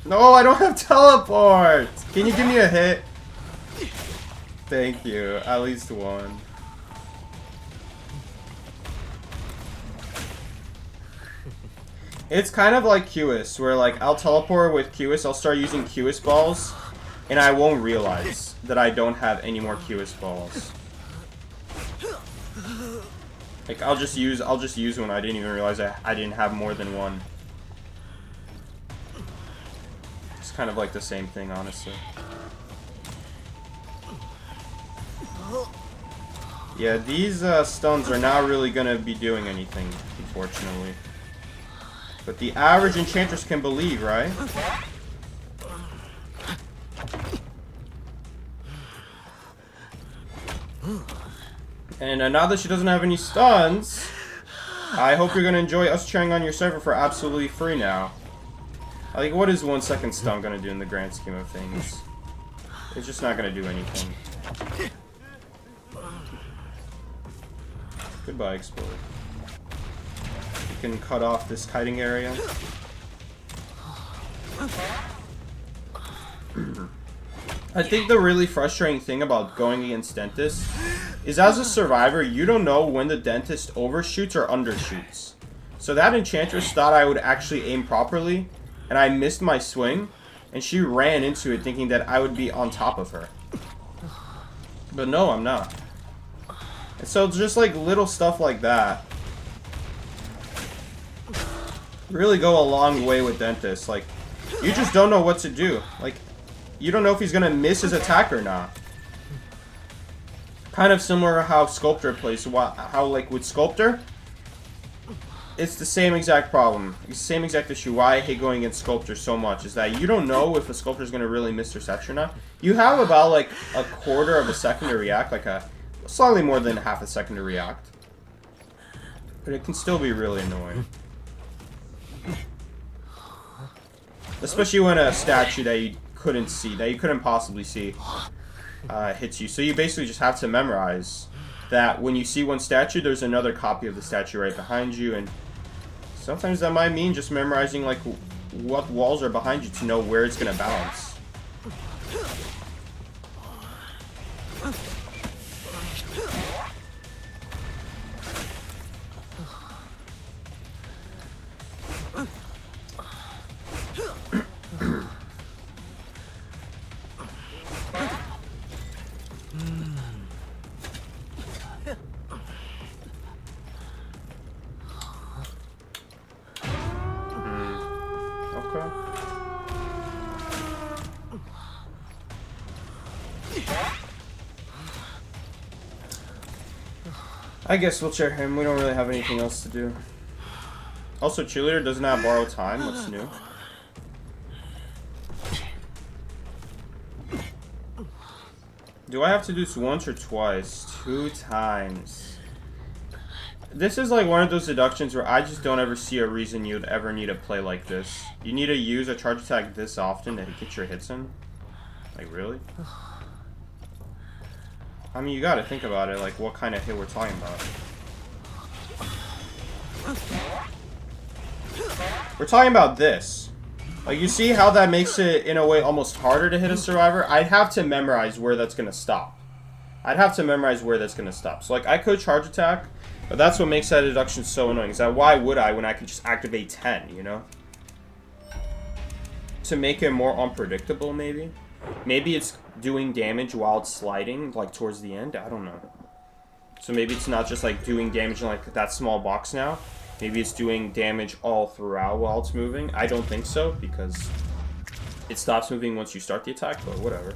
No, I don't have teleport. Can you give me a hit? Thank you. At least one. It's kind of like QS, where like I'll teleport with QS, I'll start using QS balls, and I won't realize that I don't have any more QS balls. Like I'll just use one. I didn't even realize I didn't have more than one. It's kind of like the same thing, honestly. Yeah, these stuns are not really gonna be doing anything, unfortunately. But the average enchantress can believe, right? And now that she doesn't have any stuns, I hope you're going to enjoy us cheering on your server for absolutely free now. Like, what is 1 second stun going to do in the grand scheme of things? It's just not going to do anything. Goodbye, Explorer. can cut off this kiting area. I think the really frustrating thing about going against Dentist is as a survivor, you don't know when the Dentist overshoots or undershoots. So that Enchantress thought I would actually aim properly, and I missed my swing, and she ran into it thinking that I would be on top of her. But no, I'm not. And so it's just like little stuff like that really go a long way with Dentist. Like, you just don't know what to do. Like, you don't know if he's gonna miss his attack or not. Kind of similar to how Sculptor plays. How, like, with Sculptor, it's the same exact problem. It's the same exact issue. Why I hate going against Sculptor so much is that you don't know if a Sculptor is gonna really miss their set or not. You have about, like, a quarter of a second to react, like a slightly more than half a second to react. But it can still be really annoying. Especially when a statue that you couldn't see, that you couldn't possibly see, hits you. So you basically just have to memorize that when you see one statue, there's another copy of the statue right behind you. And sometimes that might mean just memorizing, like, what walls are behind you to know where it's going to bounce. I guess we'll chair him. We don't really have anything else to do. Also, Cheerleader does not borrow time. What's new? Do I have to do this once or twice? 2 times. This is like one of those deductions where I just don't ever see a reason you'd ever need to play like this. You need to use a charge attack this often to get your hits in? Like, really? I mean, you gotta think about it, like, what kind of hit we're talking about. We're talking about this. Like, you see how that makes it, in a way, almost harder to hit a survivor? I'd have to memorize where that's gonna stop. I'd have to memorize where that's gonna stop. So, like, I could charge attack, but that's what makes that deduction so annoying. Is that why would I when I could just activate 10, you know? To make it more unpredictable, maybe? Maybe it's doing damage while it's sliding, like, towards the end? I don't know. So maybe it's not just, like, doing damage in, like, that small box now. Maybe it's doing damage all throughout while it's moving. I don't think so, because it stops moving once you start the attack, but whatever.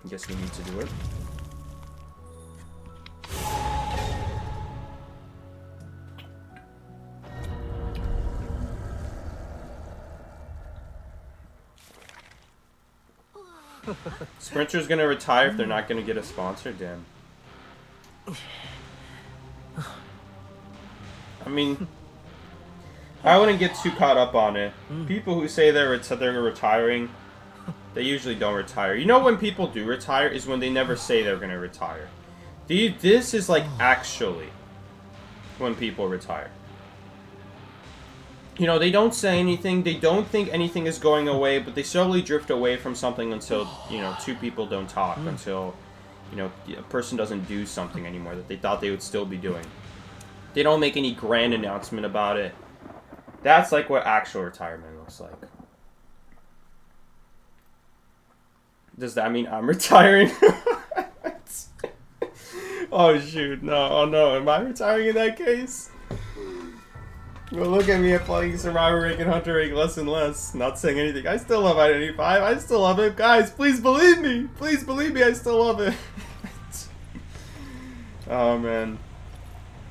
I guess we need to do it. Sprinter's gonna retire if they're not gonna get a sponsor? Damn. I mean, I wouldn't get too caught up on it. People who say they're retiring, they usually don't retire. You know when people do retire is when they never say they're gonna retire. This is like actually when people retire. You know, they don't say anything, they don't think anything is going away, but they slowly drift away from something until, you know, 2 people don't talk, until, you know, a person doesn't do something anymore that they thought they would still be doing. They don't make any grand announcement about it. That's like what actual retirement looks like. Does that mean I'm retiring? Oh shoot, no, oh no, am I retiring in that case? Well, look at me at playing Survivor Rank and Hunter Rank less and less. Not saying anything. I still love Identity 5. I still love it. Guys, please believe me. Please believe me. I still love it. Oh, man.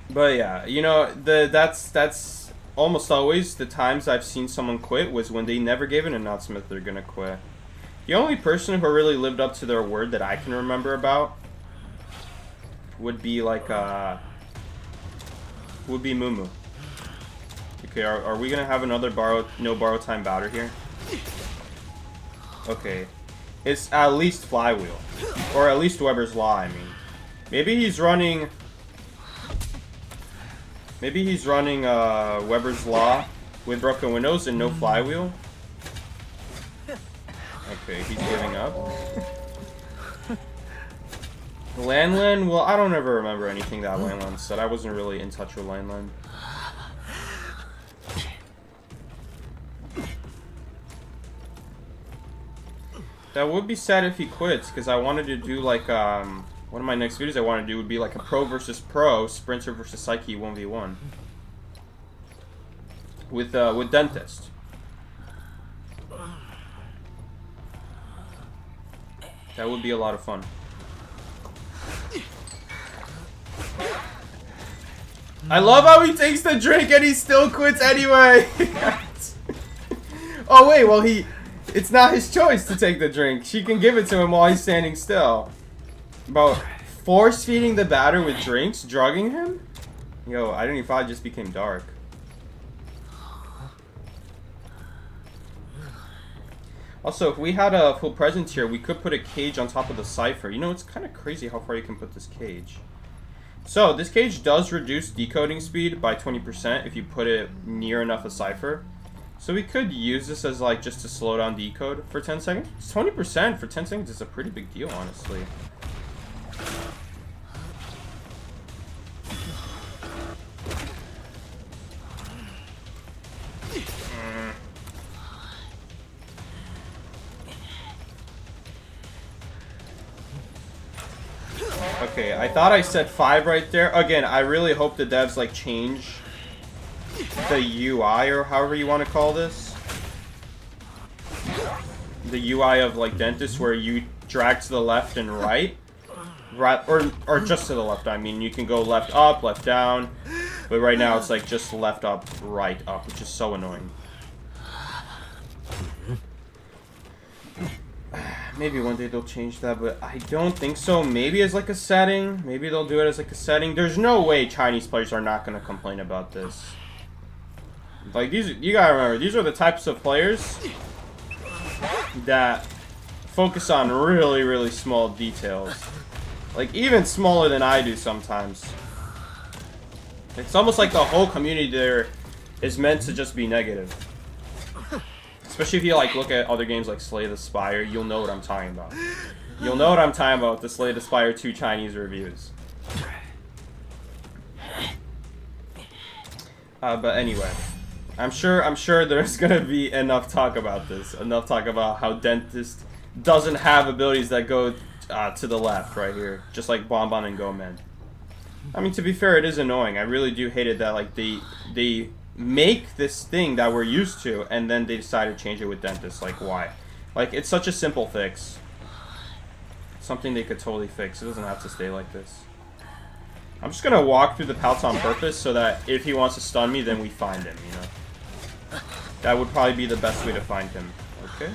But yeah, you know, that's almost always the times I've seen someone quit was when they never gave an announcement they're going to quit. The only person who really lived up to their word that I can remember about would be like, would be Mumu. Okay, are we gonna have another no borrow time batter here? Okay. It's at least Flywheel. Or at least Weber's Law, I mean. Maybe he's running... Maybe he's running Weber's Law with broken windows and no flywheel. Okay, he's giving up. Lanlan, well, I don't ever remember anything that Lanlan said. I wasn't really in touch with Lanlan. That would be sad if he quits, because I wanted to do like one of my next videos I want to do would be like a pro versus pro, sprinter versus psyche 1v1 with dentist. That would be a lot of fun. I love how he takes the drink and he still quits anyway. Oh wait, well it's not his choice to take the drink. She can give it to him while he's standing still. But force feeding the batter with drinks, drugging him? Yo, I don't even thought it just became dark. Also, if we had a full presence here, we could put a cage on top of the cipher. You know, it's kind of crazy how far you can put this cage. So, this cage does reduce decoding speed by 20% if you put it near enough a cipher. So we could use this as like just to slow down decode for 10 seconds. 20% for 10 seconds is a pretty big deal, honestly. Okay, I thought I said 5 right there. Again, I really hope the devs like change the UI or however you want to call this. The UI of like Dentist where you drag to the left and right. Or just to the left, I mean. You can go left up, left down. But right now it's like just left up, right up, which is so annoying. Maybe one day they'll change that, but I don't think so. Maybe as like a setting. Maybe they'll do it as like a setting. There's no way Chinese players are not going to complain about this. Like, these, you gotta remember, these are the types of players that focus on really, really small details. Like, even smaller than I do sometimes. It's almost like the whole community there is meant to just be negative. Especially if you like look at other games like Slay the Spire, you'll know what I'm talking about. You'll know what I'm talking about with the Slay the Spire 2 Chinese reviews. But anyway, I'm sure there's gonna be enough talk about this. Enough talk about how Dentist doesn't have abilities that go to the left right here, just like Bonbon and Gomen. I mean, to be fair, it is annoying. I really do hate it that like they make this thing that we're used to, and then they decide to change it with Dentist. Like, why? Like, it's such a simple fix. Something they could totally fix. It doesn't have to stay like this. I'm just gonna walk through the pouts on purpose so that if he wants to stun me, then we find him, you know? That would probably be the best way to find him. Okay.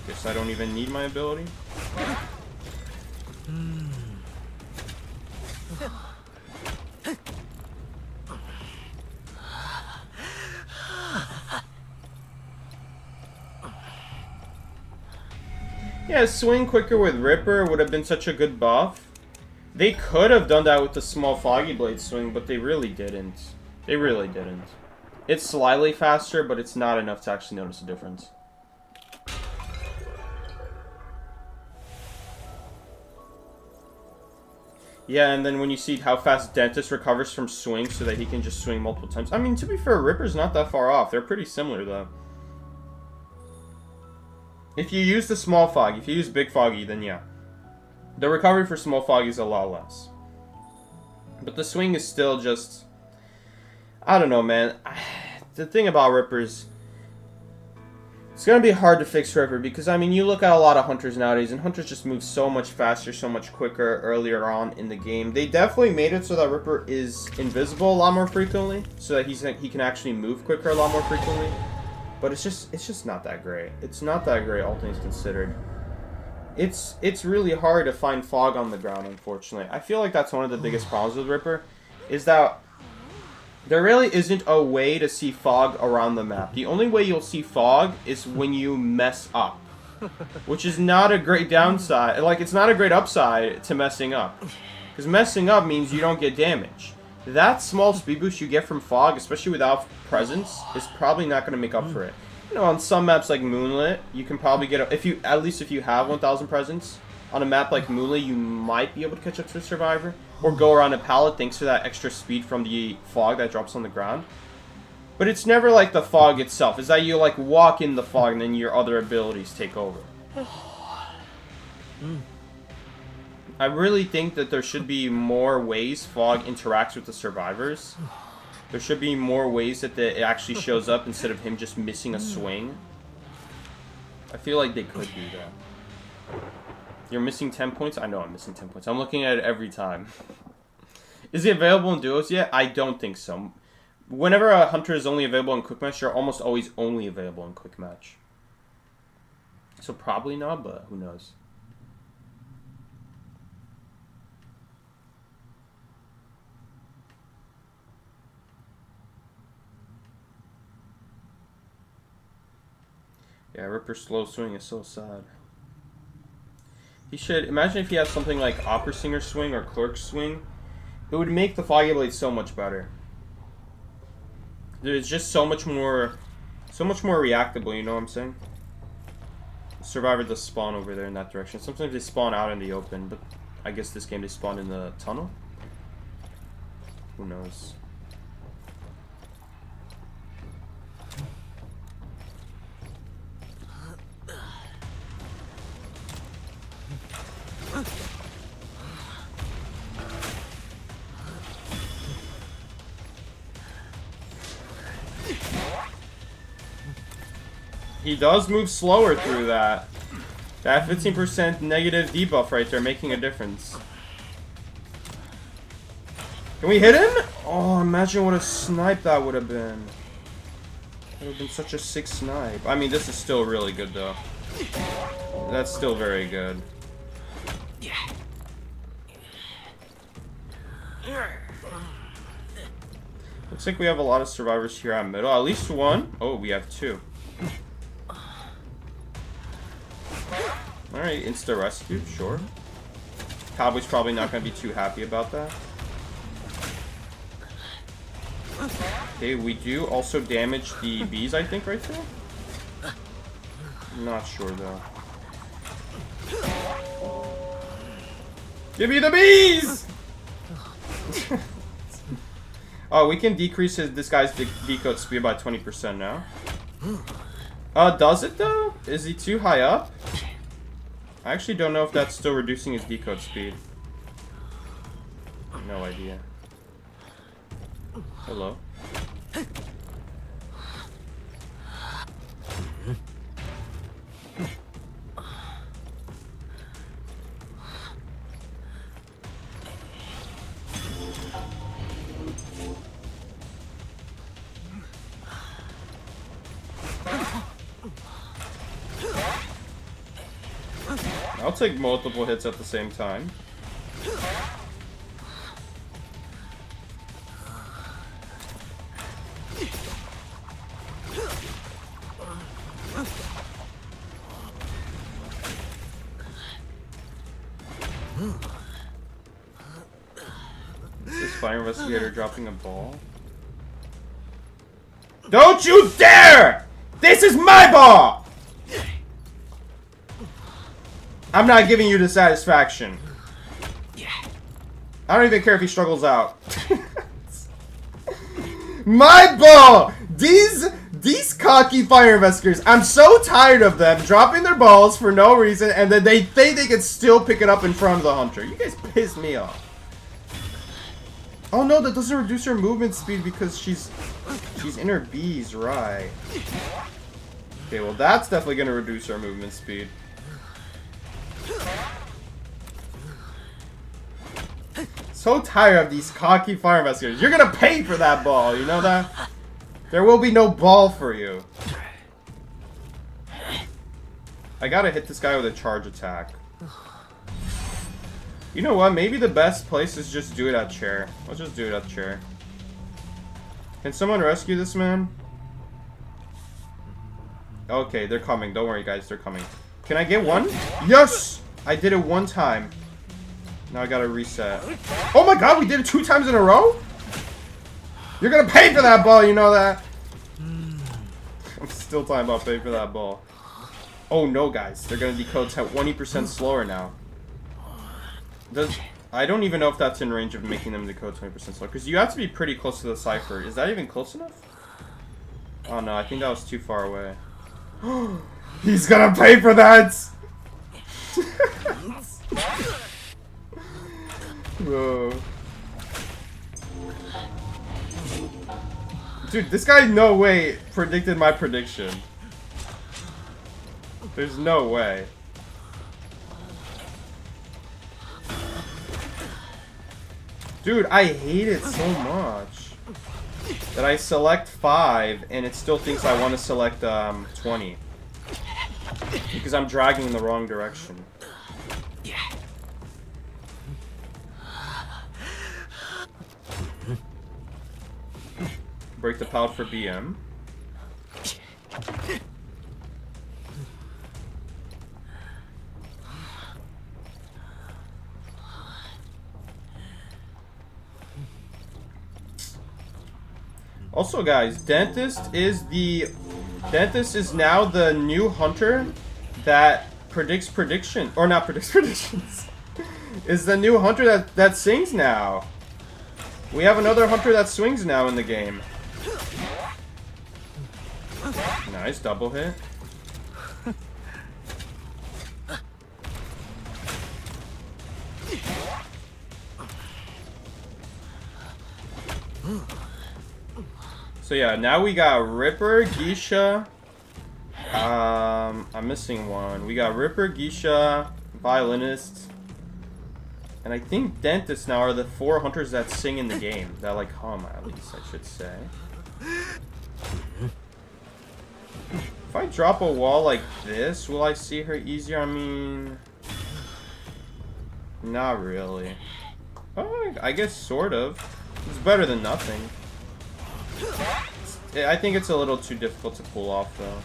Guess I don't even need my ability. Yeah, swing quicker with Ripper would have been such a good buff. They could have done that with the small Foggy Blade swing, but they really didn't. They really didn't. It's slightly faster, but it's not enough to actually notice a difference. Yeah, and then when you see how fast Dentist recovers from swing so that he can just swing multiple times. I mean, to be fair, Ripper's not that far off. They're pretty similar, though. If you use the small Foggy, if you use Big Foggy, then yeah. The recovery for small Foggy is a lot less. But the swing is still just... I don't know, man. The thing about Rippers... It's going to be hard to fix Ripper because, I mean, you look at a lot of Hunters nowadays, and Hunters just move so much faster, so much quicker earlier on in the game. They definitely made it so that Ripper is invisible a lot more frequently, so that he can actually move quicker a lot more frequently. But it's just not that great. It's not that great, all things considered. It's really hard to find fog on the ground, unfortunately. I feel like that's one of the biggest problems with Ripper, is that there really isn't a way to see fog around the map. The only way you'll see fog is when you mess up, which is not a great downside. Like, it's not a great upside to messing up, because messing up means you don't get damage. that small speed boost you get from fog, especially without presence, is probably not going to make up for it. You know, on some maps like Moonlit, you can probably get at least if you have 1,000 presence. On a map like Moonlit, you might be able to catch up to a survivor, or go around a pallet thanks to that extra speed from the fog that drops on the ground. But it's never like the fog itself. It's that you like walk in the fog and then your other abilities take over. I really think that there should be more ways fog interacts with the survivors. There should be more ways that it actually shows up instead of him just missing a swing. I feel like they could do that. You're missing 10 points? I know I'm missing 10 points. I'm looking at it every time. Is it available in duos yet? I don't think so. Whenever a hunter is only available in quick match, they're almost always only available in quick match. So probably not, but who knows. Yeah, Ripper's slow swing is so sad. He should imagine if he has something like Opera Singer swing or Clerk swing. It would make the Foggy Blade so much better. There's just so much more reactable, you know what I'm saying? Survivor does spawn over there in that direction. Sometimes they spawn out in the open, but I guess this game they spawn in the tunnel? Who knows? He does move slower through that. That 15% negative debuff right there making a difference. Can we hit him? Oh, imagine what a snipe that would have been. It would have been such a sick snipe. I mean, this is still really good though. That's still very good. Looks like we have a lot of survivors here at middle. At least one. Oh, we have two. Alright, insta rescue, sure. Cowboy's probably not going to be too happy about that. Okay, we do also damage the bees, I think, right there? I'm not sure, though. Give me the bees! Oh, we can decrease this guy's decode speed by 20% now. Does it, though? Is he too high up? I actually don't know if that's still reducing his decode speed. No idea. Hello. I'll take multiple hits at the same time. Is this fire investigator dropping a ball? Don't you dare! This is my ball! I'm not giving you the satisfaction. I don't even care if he struggles out. My ball! These cocky fire investigators, I'm so tired of them dropping their balls for no reason, and then they think they can still pick it up in front of the hunter. You guys piss me off. Oh no, that doesn't reduce her movement speed because she's in her bees, right? Okay, well that's definitely gonna reduce her movement speed. So tired of these cocky fire investigators. You're gonna pay for that ball, you know that? There will be no ball for you. I gotta hit this guy with a charge attack. You know what? Maybe the best place is just do it at chair. Let's just do it at chair. Can someone rescue this man? Okay, they're coming. Don't worry, guys. They're coming. Can I get one? Yes! I did it one time. Now I gotta reset. Oh my god, we did it 2 times in a row? You're gonna pay for that ball, you know that? I'm still talking about paying for that ball. Oh no, guys. They're gonna decode 20% slower now. I don't even know if that's in range of making them decode 20% slower. Because you have to be pretty close to the cipher. Is that even close enough? Oh no, I think that was too far away. He's gonna pay for that! Whoa. Dude, this guy no way predicted my prediction. There's no way. Dude, I hate it so much that I select 5 and it still thinks I want to select 20 because I'm dragging in the wrong direction. Break the pallet for BM. Also, guys, Dentist is now the new hunter that predicts prediction, or not predicts predictions. Is the new hunter that sings now. We have another hunter that swings now in the game. Nice double hit. So yeah, now we got Ripper, Geisha. I'm missing one. We got Ripper, Geisha, Violinist, and I think Dentist now are the 4 hunters that sing in the game. That like hum, at least I should say. If I drop a wall like this, will I see her easier? I mean, not really. Oh, I guess sort of. It's better than nothing. I think it's a little too difficult to pull off, though.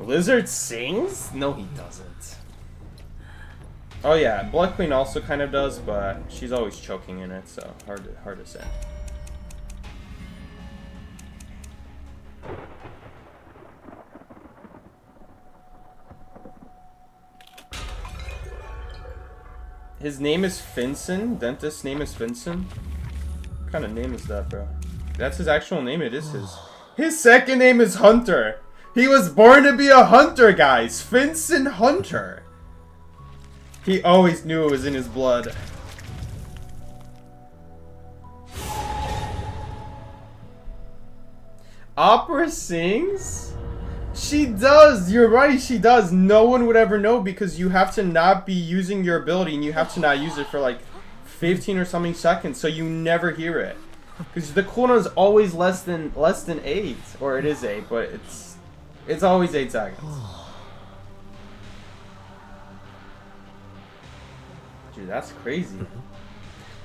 Lizard sings? No, he doesn't. Oh yeah, Blood Queen also kind of does, but she's always choking in it, so hard to say. His name is Finson? Dentist's name is Finson? What kind of name is that, bro? That's his actual name? It is his. His second name is Hunter. He was born to be a hunter, guys. Finson Hunter. He always knew it was in his blood. Opera sings? She does! You're right, she does. No one would ever know because you have to not be using your ability and you have to not use it for like 15 or something seconds, so you never hear it. Because the cooldown is always less than 8. Or it is 8, but it's always 8 seconds. Dude, that's crazy.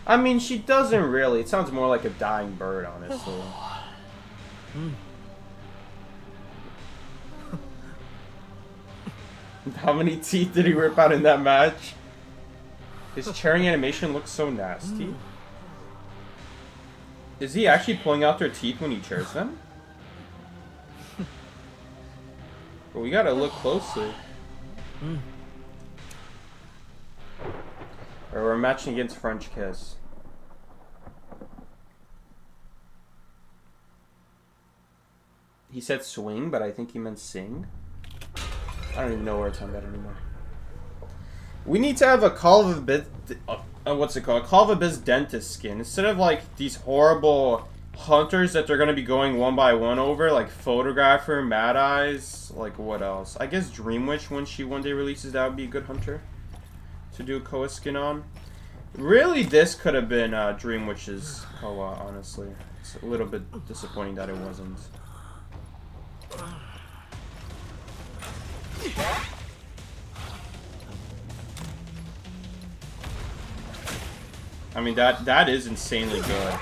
I mean, she doesn't really. It sounds more like a dying bird, honestly. How many teeth did he rip out in that match? His cheering animation looks so nasty. Is he actually pulling out their teeth when he cheers them? But we gotta look closely. Or we're matching against French Kiss. He said swing, but I think he meant sing. I don't even know where it's on that anymore. We need to have a Call of Abyss, what's it called? Call of Abyss Dentist skin. Instead of like these horrible hunters that they're going to be going one by one over, like Photographer, Mad Eyes, like what else? I guess Dream Witch, when she one day releases, that would be a good hunter to do a Koa skin on. Really, this could have been Dream Witch's Koa, honestly. It's a little bit disappointing that it wasn't. I mean, that is insanely good.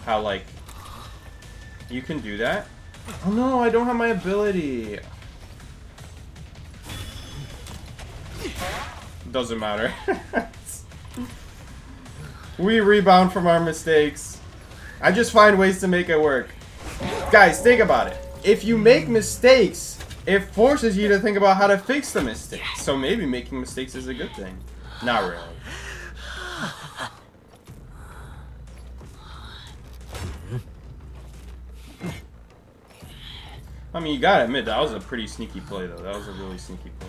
How, like, you can do that? Oh no, I don't have my ability. Doesn't matter. We rebound from our mistakes. I just find ways to make it work. Guys, think about it. If you make mistakes, it forces you to think about how to fix the mistakes. So maybe making mistakes is a good thing. Not really. I mean, you gotta admit, that was a pretty sneaky play, though. That was a really sneaky play.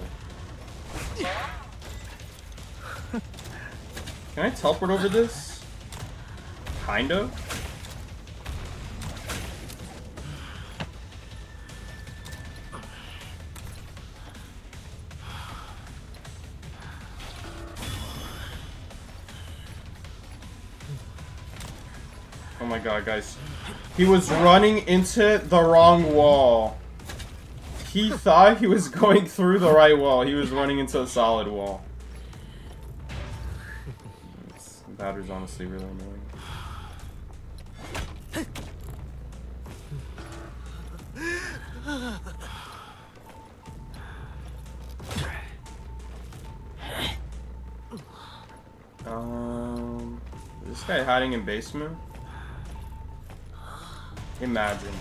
Can I teleport over this? Kind of. Oh my god, guys. He was running into the wrong wall. He thought he was going through the right wall. He was running into a solid wall. This batter's honestly really annoying. Is this guy hiding in basement? Imagine.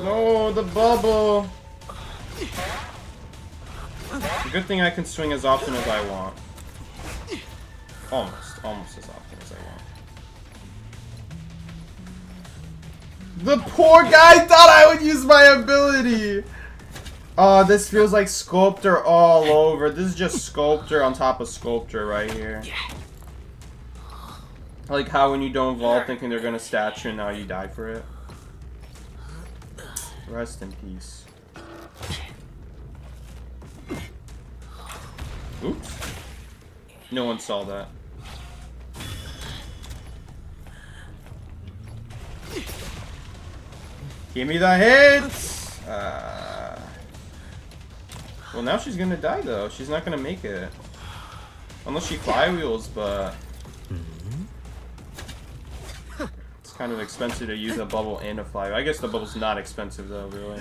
No, the bubble! Good thing I can swing as often as I want. Almost as often as I want. The poor guy thought I would use my ability! Oh, this feels like Sculptor all over. This is just Sculptor on top of Sculptor right here. Like how when you don't vault thinking they're gonna statue and now you die for it. Rest in peace. Oops. No one saw that. Give me the hits! Well, now she's gonna die though. She's not gonna make it. Unless she flywheels, but... It's kind of expensive to use a bubble and a fly. I guess the bubble's not expensive though, really.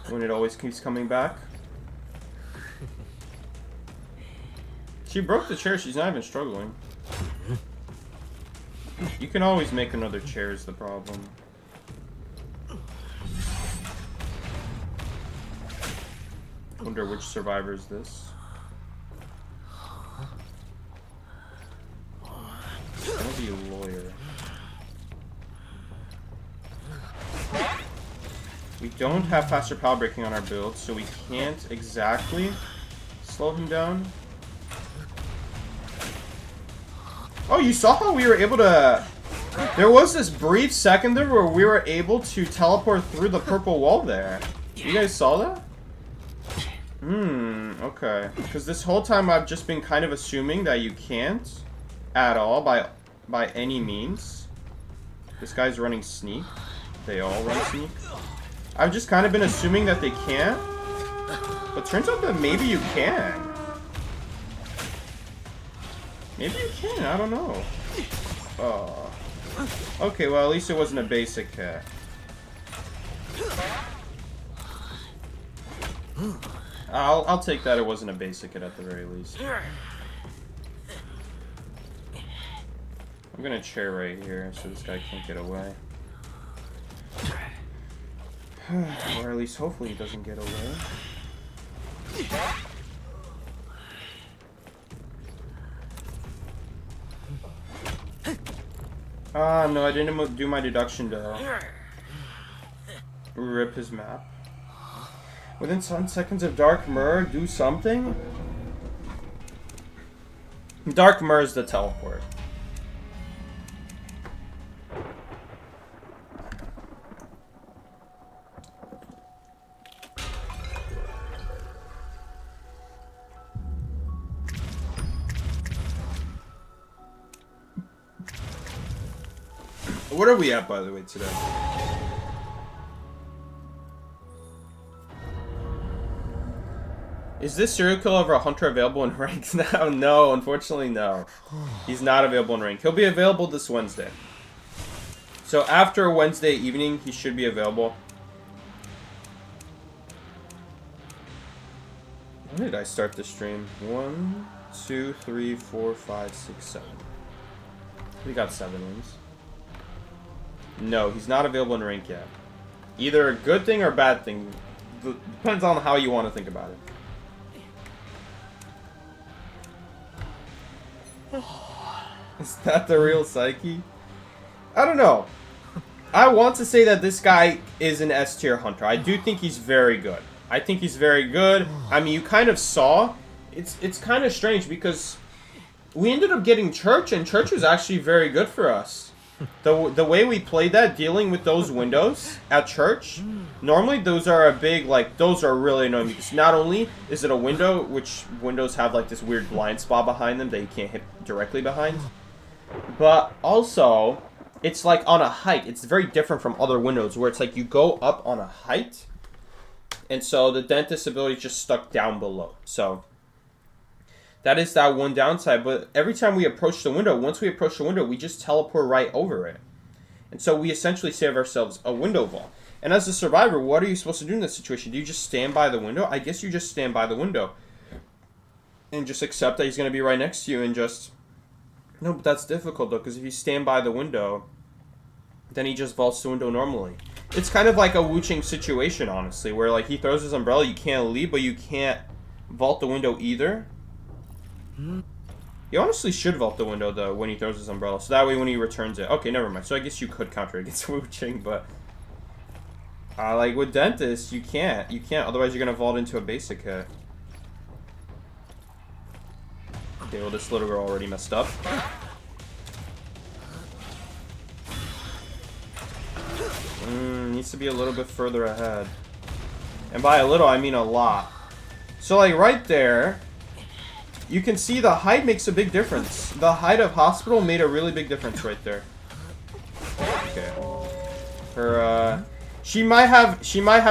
When it always keeps coming back. She broke the chair, she's not even struggling. You can always make another chair is the problem. Wonder which survivor is this. It's gonna be a lawyer. We don't have faster power breaking on our build, so we can't exactly slow him down. Oh, you saw how we were able to... There was this brief second there where we were able to teleport through the purple wall there. You guys saw that? Okay. Because this whole time I've just been kind of assuming that you can't at all by any means. This guy's running sneak. They all run sneak. I've just kind of been assuming that they can't. But turns out that maybe you can. Maybe you can, I don't know. Oh. Okay, well at least it wasn't a basic cat. I'll take that it wasn't a basic hit at the very least. I'm gonna chair right here so this guy can't get away. Or at least hopefully he doesn't get away. Ah, no, I didn't do my deduction though. Rip his map. Within 10 seconds of Dark Mur, do something? Dark Mur is the teleport. What are we at, by the way, today? Is this serial killer of a hunter available in ranked now? No, unfortunately, no. He's not available in ranked. He'll be available this Wednesday. So after Wednesday evening, he should be available. When did I start the stream? 1, 2, 3, 4, 5, 6, 7. We got 7 wins. No, he's not available in rank yet. Either a good thing or a bad thing. Depends on how you want to think about it. Is that the real Psyche? I don't know. I want to say that this guy is an S tier hunter. I do think he's very good. I think he's very good. I mean, you kind of saw. It's kind of strange because we ended up getting Church, and Church was actually very good for us. The way we played that, dealing with those windows at Church, normally those are a big, like, those are really annoying because not only is it a window, which windows have, like, this weird blind spot behind them that you can't hit directly behind, but also, it's, like, on a height. It's very different from other windows where it's, like, you go up on a height, and so the dentist ability is just stuck down below. So that is that one downside. But every time we approach the window, once we approach the window, we just teleport right over it. And so we essentially save ourselves a window vault. And as a survivor, what are you supposed to do in this situation? Do you just stand by the window? I guess you just stand by the window. And just accept that he's going to be right next to you and just... No, but that's difficult, though, because if you stand by the window, then he just vaults the window normally. It's kind of like a Wu-Ching situation, honestly, where, like, he throws his umbrella, you can't leave, but you can't vault the window either. You honestly should vault the window, though, when he throws his umbrella, so that way when he returns it... Okay, never mind. So I guess you could counter against Wu-Ching, but... like, with Dentist, you can't. You can't, otherwise you're going to vault into a basic hit. Okay, well, this little girl already messed up. Needs to be a little bit further ahead. And by a little, I mean a lot. So, like, right there, you can see the height makes a big difference. The height of Hospital made a really big difference right there. Okay. Her, she might have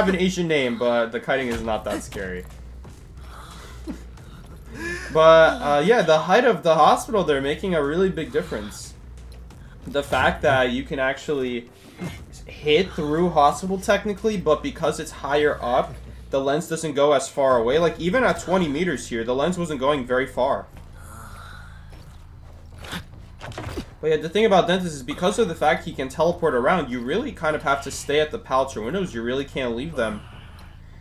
an Asian name, but the kiting is not that scary. But, yeah, the height of the Hospital, they're making a really big difference. The fact that you can actually hit through Hospital technically, but because it's higher up, the lens doesn't go as far away. Like, even at 20 meters here, the lens wasn't going very far. But yeah, the thing about Dentist is because of the fact he can teleport around, you really kind of have to stay at the pallets or windows. You really can't leave them.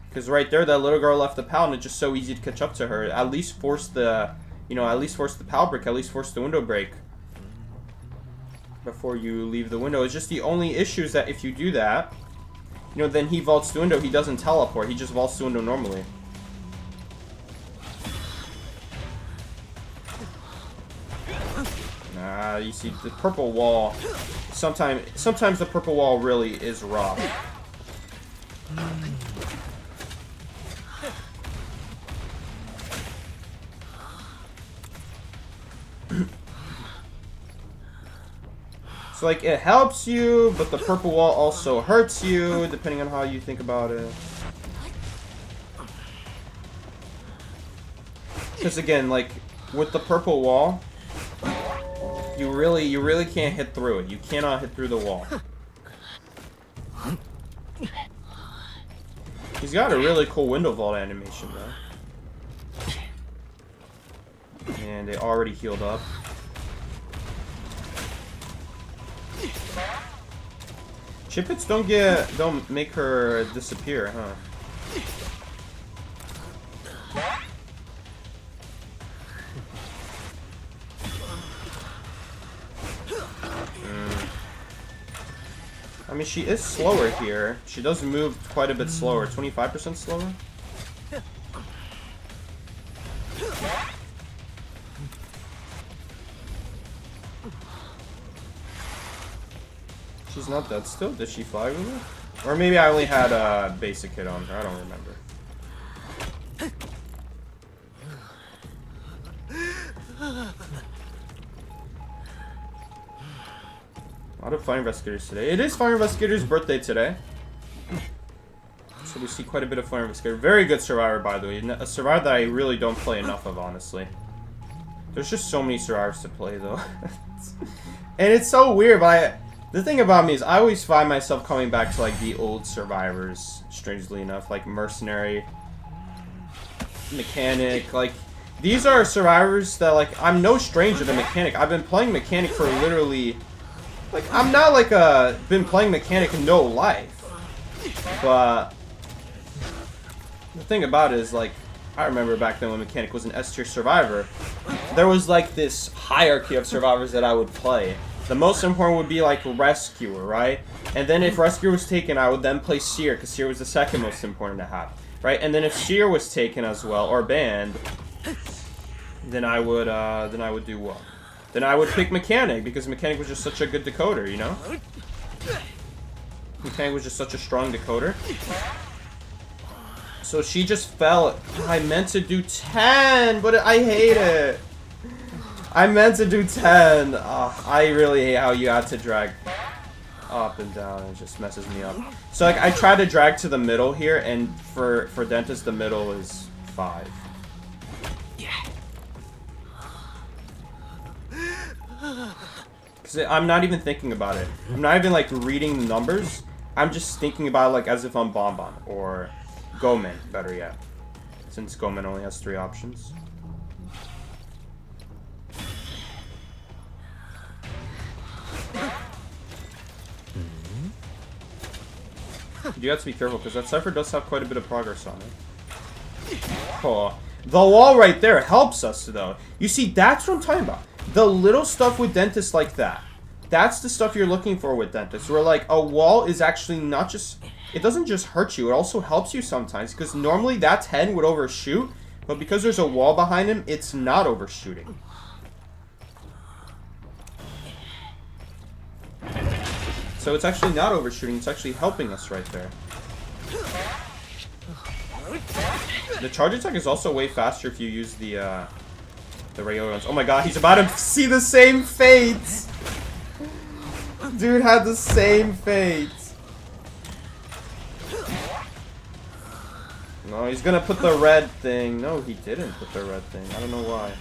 Because right there, that little girl left the pallet, and it's just so easy to catch up to her. At least force the, you know, at least force the pallet break, at least force the window break before you leave the window. It's just the only issue is that if you do that, you know, then he vaults the window. He doesn't teleport. He just vaults the window normally. You see the purple wall. Sometimes the purple wall really is rough. So, like, it helps you, but the purple wall also hurts you, depending on how you think about it. Because, again, like, with the purple wall, you really can't hit through it. You cannot hit through the wall. He's got a really cool window vault animation, though. And they already healed up. Chip hits don't make her disappear, huh? I mean, she is slower here. She does move quite a bit slower. 25% slower? She's not dead still? Did she fly with it? Or maybe I only had a basic hit on her. I don't remember. A lot of Fire Investigators today. It is Fire Investigator's birthday today. So we see quite a bit of Fire Investigator. Very good survivor, by the way. A survivor that I really don't play enough of, honestly. There's just so many survivors to play, though. And it's so weird, but the thing about me is I always find myself coming back to, like, the old survivors, strangely enough. Like, Mercenary, Mechanic, like... These are survivors that, like, I'm no stranger to Mechanic. I've been playing Mechanic for literally, like, I'm not like been playing Mechanic no life. But the thing about it is, like, I remember back then when Mechanic was an S-tier survivor, there was like this hierarchy of survivors that I would play. The most important would be like Rescuer, right? And then if Rescuer was taken, I would then play Seer, because Seer was the second most important to have, right? And then if Seer was taken as well, or banned, then I would do what? Then I would pick Mechanic, because Mechanic was just such a good decoder, you know? Mechanic was just such a strong decoder. So she just fell. I meant to do 10, but I hate it. I meant to do 10. I really hate how you have to drag up and down. It just messes me up. So like I try to drag to the middle here, and for Dentist the middle is 5. Because I'm not even thinking about it. I'm not even like reading the numbers. I'm just thinking about it like as if I'm Bonbon or Gomen, better yet. Since Gomen only has 3 options. You have to be careful because that cipher does have quite a bit of progress on it. Oh, the wall right there helps us though. You see, that's what I'm talking about. The little stuff with Dentist like that. That's the stuff you're looking for with Dentist. Where like a wall is actually not just, it doesn't just hurt you, it also helps you sometimes. Because normally that 10 would overshoot, but because there's a wall behind him, it's not overshooting. So it's actually not overshooting, it's actually helping us right there. The charge attack is also way faster if you use the regular ones. Oh my god, he's about to see the same fate! Dude had the same fate. No, he's gonna put the red thing. No, he didn't put the red thing. I don't know why.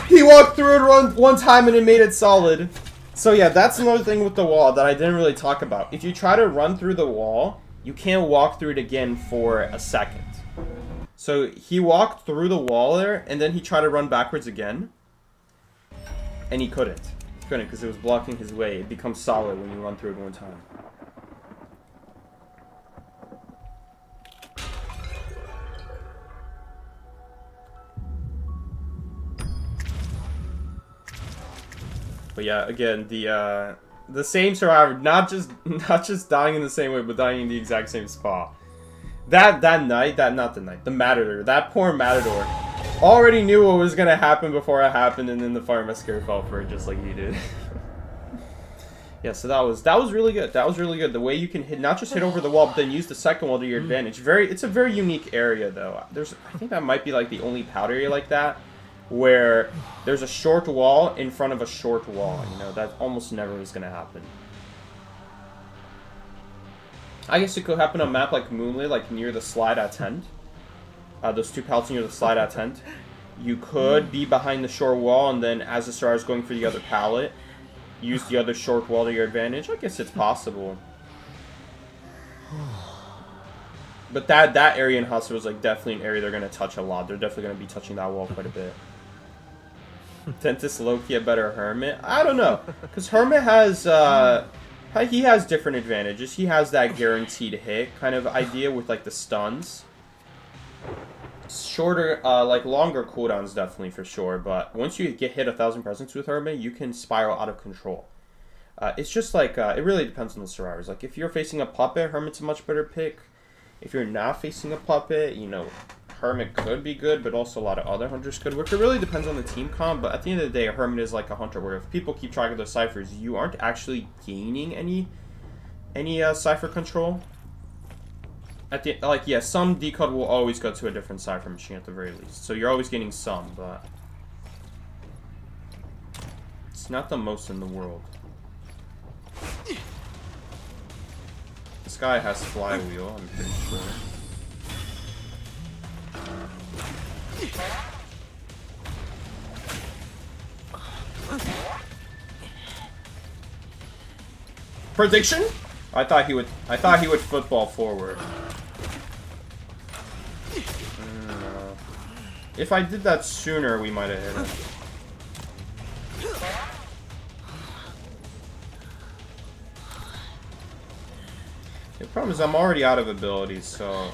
He walked through it one time and it made it solid. So yeah, that's another thing with the wall that I didn't really talk about. If you try to run through the wall, you can't walk through it again for a second. So he walked through the wall there, and then he tried to run backwards again. And he couldn't. He couldn't because it was blocking his way. It becomes solid when you run through it one time. But yeah, again, the same survivor, not just dying in the same way, but dying in the exact same spot. The Matador, that poor Matador, already knew what was gonna happen before it happened, and then the Fire Mascara fell for it just like he did. Yeah, so that was really good. That was really good. The way you can hit, not just hit over the wall, but then use the second wall to your advantage. It's a very unique area though. I think that might be like the only powder area like that, where there's a short wall in front of a short wall. You know, that almost never is gonna happen. I guess it could happen on a map like Moonlit, like near the slide at tent. Those 2 pallets near the slide at tent. You could be behind the short wall, and then as the star is going for the other pallet, use the other short wall to your advantage. I guess it's possible. But that area in Hospital is like definitely an area they're gonna touch a lot. They're definitely gonna be touching that wall quite a bit. Dentist Loki a better Hermit? I don't know, because Hermit has he has different advantages. He has that guaranteed hit kind of idea with like the stuns. Shorter, like longer cooldowns definitely for sure. But once you get hit 1,000 presence with Hermit, you can spiral out of control. It's just like it really depends on the survivors. Like if you're facing a puppet, Hermit's a much better pick. If you're not facing a puppet, you know, Hermit could be good, but also a lot of other hunters could work. It really depends on the team comp, but at the end of the day, a Hermit is like a hunter, where if people keep track of their ciphers, you aren't actually gaining any cipher control. At the yeah, some decode will always go to a different cipher machine at the very least, so you're always getting some, but it's not the most in the world. This guy has flywheel, I'm pretty sure. Prediction? I thought he would football forward. If I did that sooner, we might have hit him. The problem is I'm already out of abilities, so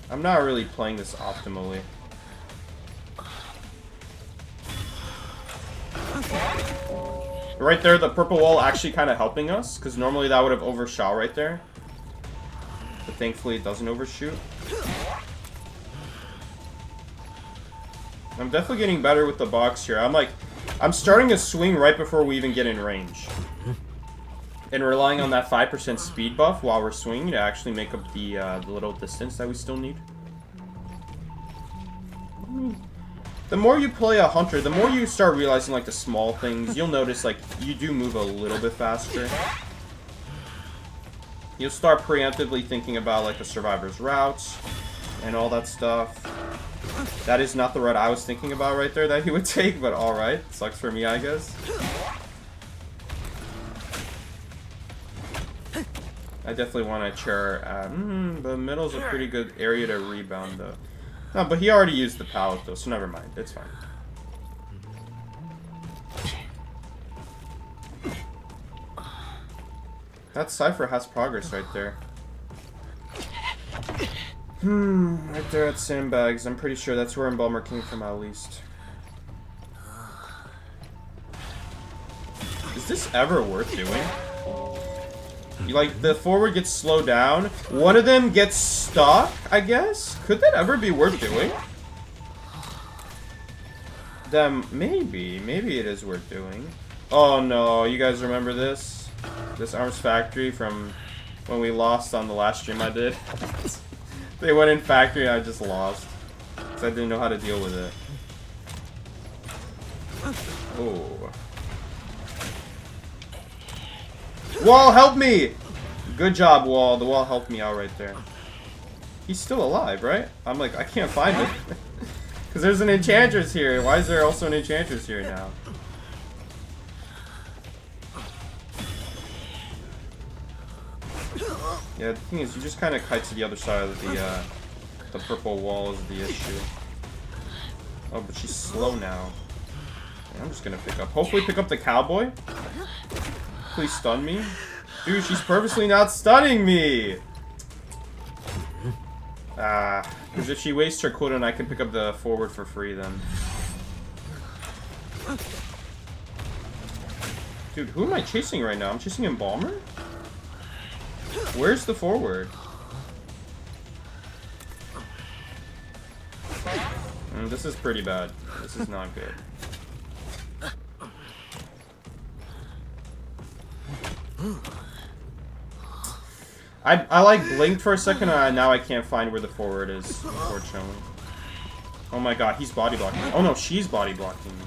I'm not really playing this optimally. Right there, the purple wall actually kind of helping us, because normally that would have overshot right there. But thankfully it doesn't overshoot. I'm definitely getting better with the box here. I'm starting to swing right before we even get in range. And relying on that 5% speed buff while we're swinging to actually make up the little distance that we still need. The more you play a hunter, the more you start realizing like the small things. You'll notice like you do move a little bit faster. You'll start preemptively thinking about like the survivor's routes and all that stuff. That is not the route I was thinking about right there that he would take, but alright. Sucks for me, I guess. I definitely want to chair at... the middle's a pretty good area to rebound, though. No, but he already used the pallet, though, so never mind. It's fine. That Cypher has progress right there. Right there at Sandbags. I'm pretty sure that's where Embalmer came from, at least. Is this ever worth doing? Like, the forward gets slowed down. One of them gets stuck, I guess? Could that ever be worth doing? Maybe. Maybe it is worth doing. Oh no, you guys remember this? This Arms Factory from when we lost on the last stream I did? They went in factory and I just lost. Because I didn't know how to deal with it. Oh. Wall, help me! Good job, Wall. The wall helped me out right there. He's still alive, right? I'm like, I can't find him. Because there's an Enchantress here. Why is there also an Enchantress here now? Yeah, the thing is, you just kind of kite to the other side of the purple wall is the issue. Oh, but she's slow now. Yeah, I'm just gonna pick up. Hopefully pick up the cowboy. Please stun me. Dude, she's purposely not stunning me! Because if she wastes her cooldown, I can pick up the forward for free then. Dude, who am I chasing right now? I'm chasing Embalmer? Where's the forward? This is pretty bad. This is not good. I like blinked for a second and now I can't find where the forward is, unfortunately. Oh my god, he's body blocking me. Oh no, she's body blocking me.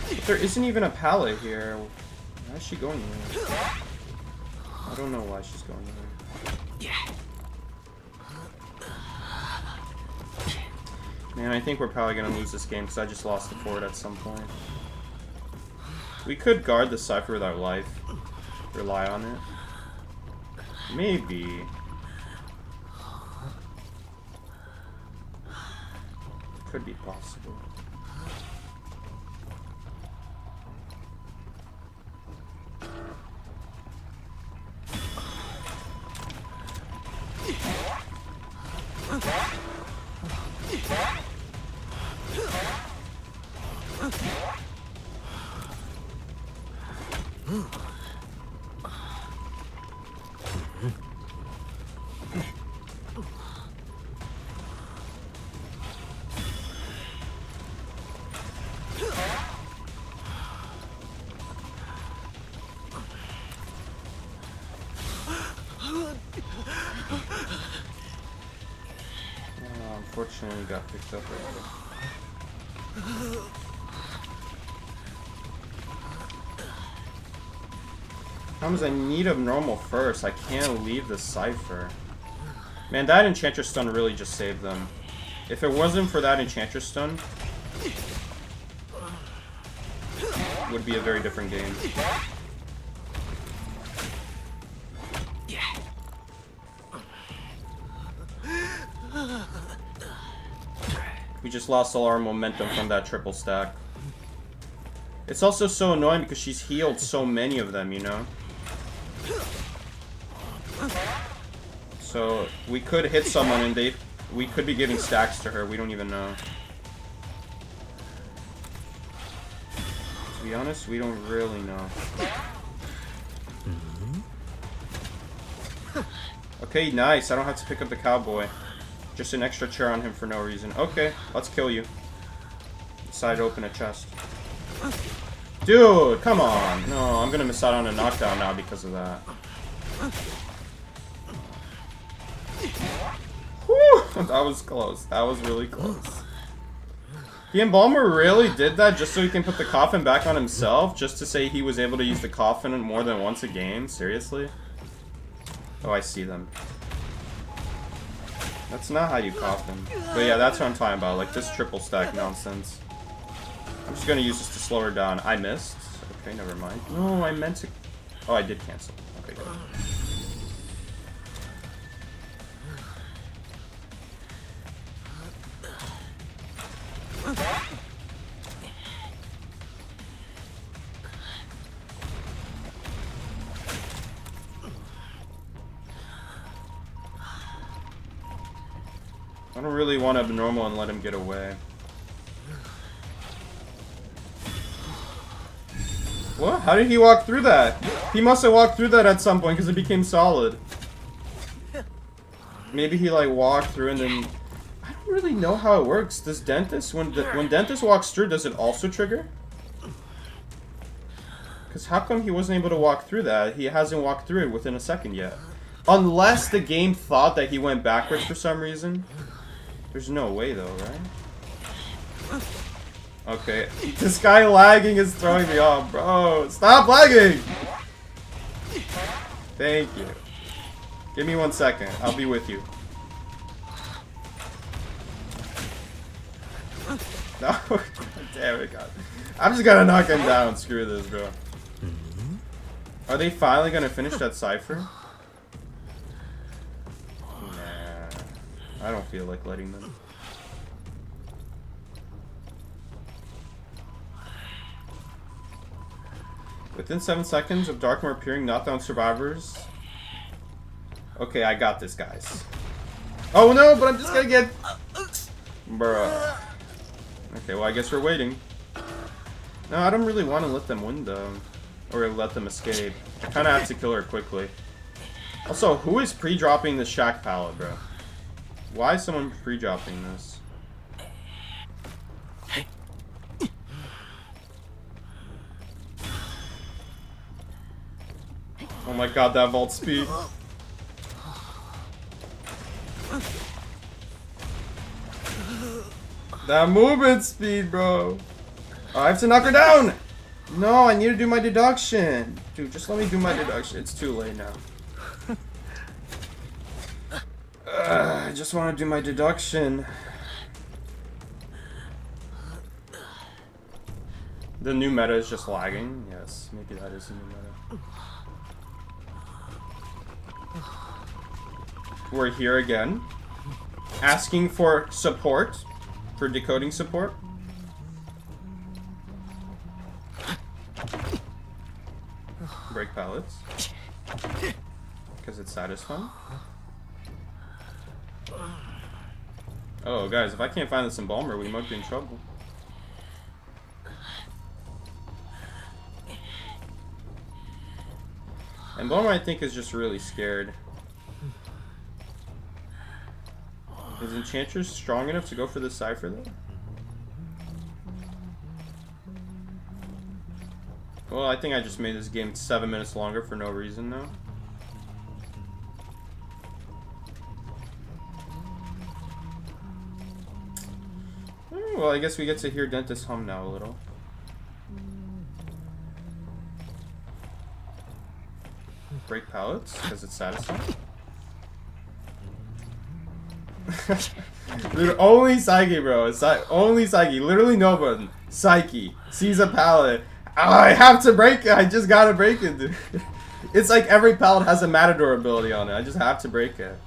But there isn't even a pallet here. Why is she going there? I don't know why she's going there. Man, I think we're probably going to lose this game because I just lost the forward at some point. We could guard the Cypher with our life. Rely on it. Maybe. Could be possible. Unfortunately, got picked up right there. Problem is, I need a normal first. I can't leave the Cypher. Man, that Enchantress stun really just saved them. If it wasn't for that Enchantress stun, it would be a very different game. We just lost all our momentum from that triple stack. It's also so annoying because she's healed so many of them, you know? So, we could hit someone and we could be giving stacks to her, we don't even know. To be honest, we don't really know. Okay, nice. I don't have to pick up the cowboy. Just an extra chair on him for no reason. Okay, let's kill you. Decide to open a chest. Dude, come on. No, I'm gonna miss out on a knockdown now because of that. Whew, that was close. That was really close. The Embalmer really did that just so he can put the coffin back on himself? Just to say he was able to use the coffin more than once a game? Seriously? Oh, I see them. That's not how you coffin. But yeah, that's what I'm talking about. Like, this triple stack nonsense. I'm just gonna use this to slow her down. I missed. Okay, never mind. No, I meant to... Oh, I did cancel. Okay, good. I don't really want Abnormal and let him get away. What? How did he walk through that? He must have walked through that at some point because it became solid. Maybe he like walked through and then... I don't really know how it works. Does Dentist, when Dentist walks through, does it also trigger? Because how come he wasn't able to walk through that? He hasn't walked through it within a second yet. Unless the game thought that he went backwards for some reason. There's no way though, right? Okay. This guy lagging is throwing me off, bro. Stop lagging! Thank you. Give me 1 second. I'll be with you. No. Damn it, God. I'm just gonna knock him down. Screw this, bro. Are they finally gonna finish that cipher? I don't feel like letting them. Within 7 seconds of Darkmoor appearing, knock down survivors. Okay, I got this, guys. Oh no, but I'm just gonna get... Bruh. Okay, well I guess we're waiting. No, I don't really want to let them win though. Or let them escape. I kinda have to kill her quickly. Also, who is pre-dropping the Shack pallet, bro? Why is someone pre-dropping this? Oh my god, that vault speed. That movement speed, bro. Oh, I have to knock her down! No, I need to do my deduction. Dude, just let me do my deduction. It's too late now. I just want to do my deduction. The new meta is just lagging. Yes, maybe that is the new meta. We're here again. Asking for support. For decoding support. Break pallets. Because it's satisfying. Oh, guys, if I can't find this Embalmer, we might be in trouble. Embalmer, I think, is just really scared. Is Enchantress strong enough to go for this cipher, though? Well, I think I just made this game 7 minutes longer for no reason, though. Well, I guess we get to hear Dentist hum now a little. Break pallets, because it's satisfying. Dude, only Psyche, bro. It's only Psyche. Literally no button. Psyche sees a pallet. Oh, I have to break it. I just gotta break it, dude. It's like every pallet has a Matador ability on it. I just have to break it.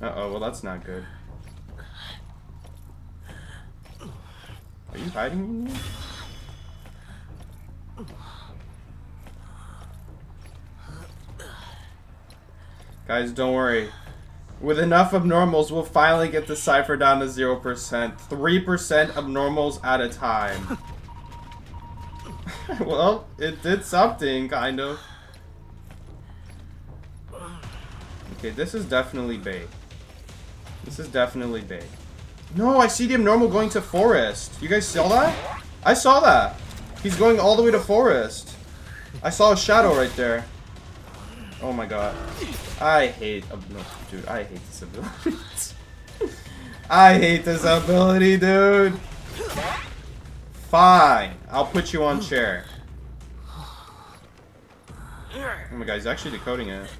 Uh-oh, well that's not good. Are you hiding in here? Guys, don't worry. With enough abnormals, we'll finally get the cipher down to 0%. 3% abnormals at a time. Well, it did something, kind of. Okay, this is definitely bait. This is definitely bait. No, I see the abnormal going to forest. You guys saw that? I saw that. He's going all the way to forest. I saw a shadow right there. Oh my god. I hate dude, I hate this ability. I hate this ability, dude. Fine. I'll put you on chair. Oh my god, he's actually decoding it.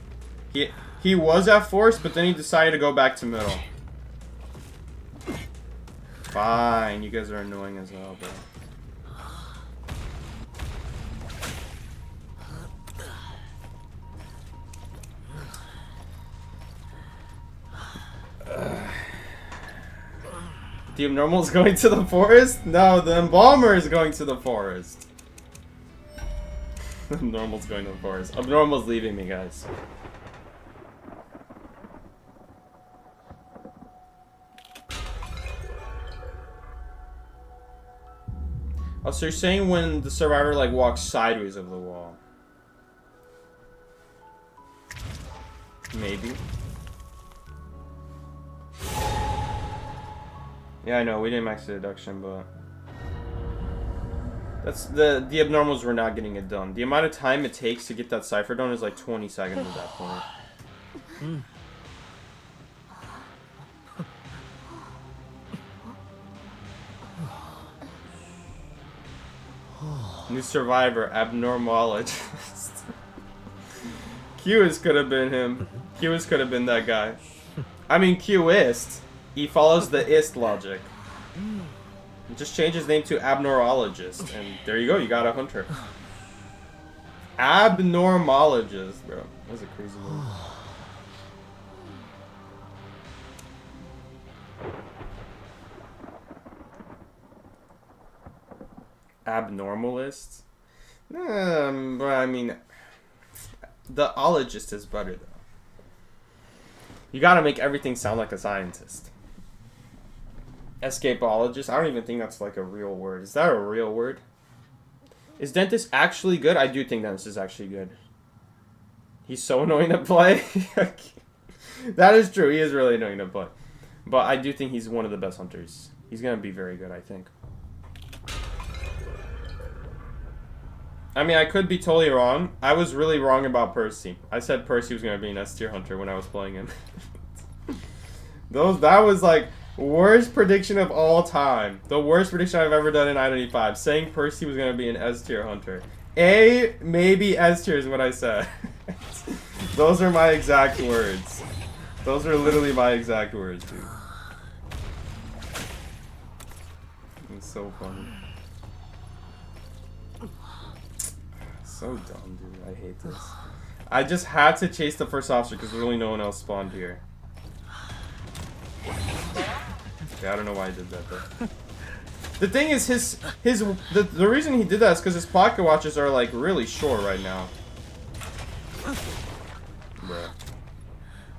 He was at force, but then he decided to go back to middle. Fine, you guys are annoying as hell, bro. The abnormal is going to the forest? No, the embalmer is going to the forest. The abnormal's going to the forest. Abnormal's leaving me, guys. Oh, so you're saying when the survivor, like, walks sideways of the wall? Maybe. Yeah, I know, we didn't max the deduction, but... That's the abnormals were not getting it done. The amount of time it takes to get that cipher done is like 20 seconds at that point. New survivor, abnormalologist. Qist could have been him. Qist could have been that guy. I mean, Qist. He follows the ist logic. Just change his name to abnormalologist, and there you go. You got a hunter. Abnormalologist, bro. That's a crazy word. Abnormalist? But I mean, the ologist is better though. You gotta make everything sound like a scientist. Escapologist? I don't even think that's like a real word. Is that a real word? Is Dentist actually good? I do think Dentist is actually good. He's so annoying to play. That is true. He is really annoying to play. But I do think he's one of the best hunters. He's gonna be very good, I think. I mean, I could be totally wrong. I was really wrong about Percy. I said Percy was going to be an S-tier hunter when I was playing him. That was like worst prediction of all time. The worst prediction I've ever done in I-95. Saying Percy was going to be an S-tier hunter. A, maybe S-tier is what I said. Those are my exact words. Those are literally my exact words, dude. It's so funny. So dumb, dude. I hate this. I just had to chase the first officer because literally no one else spawned here. Okay, I don't know why I did that though. The thing is, the reason he did that is because his pocket watches are like really short right now. Bruh.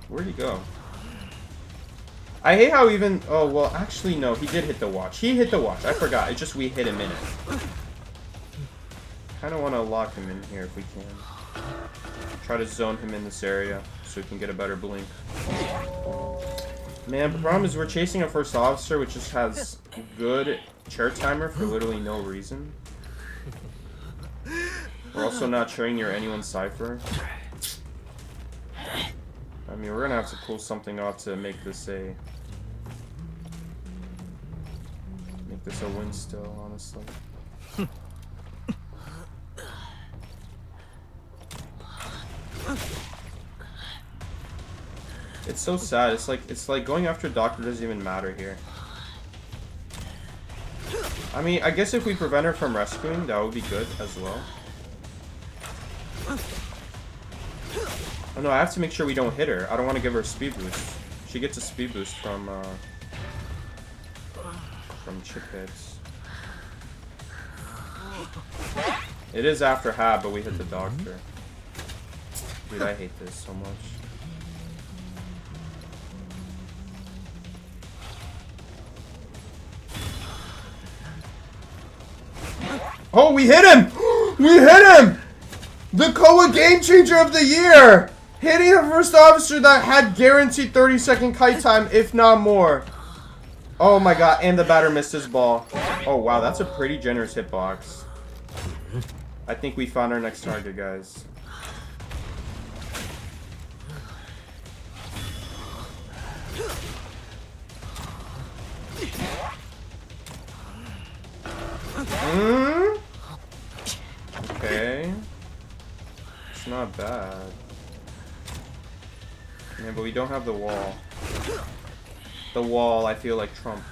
Where'd he go? I hate how even. Oh well, actually no, he did hit the watch. He hit the watch. I forgot. It's just we hit him in it. I kind of want to lock him in here if we can. Try to zone him in this area so we can get a better blink. Man, the problem is we're chasing a first officer which just has good chair timer for literally no reason. We're also not sharing near anyone's cipher. I mean, we're gonna have to pull something off to make this a win still, honestly. It's so sad. It's like going after a doctor doesn't even matter here. I mean, I guess if we prevent her from rescuing, that would be good as well. Oh no, I have to make sure we don't hit her. I don't want to give her a speed boost. She gets a speed boost from chip hits. It is after half, but we hit the doctor. Dude, I hate this so much. Oh, we hit him! We hit him! The Koa Game Changer of the Year! Hitting the first officer that had guaranteed 30-second kite time, if not more. Oh my god, and the batter missed his ball. Oh wow, that's a pretty generous hitbox. I think we found our next target, guys. Okay. It's not bad. Yeah, but we don't have the wall. The wall, I feel like Trump.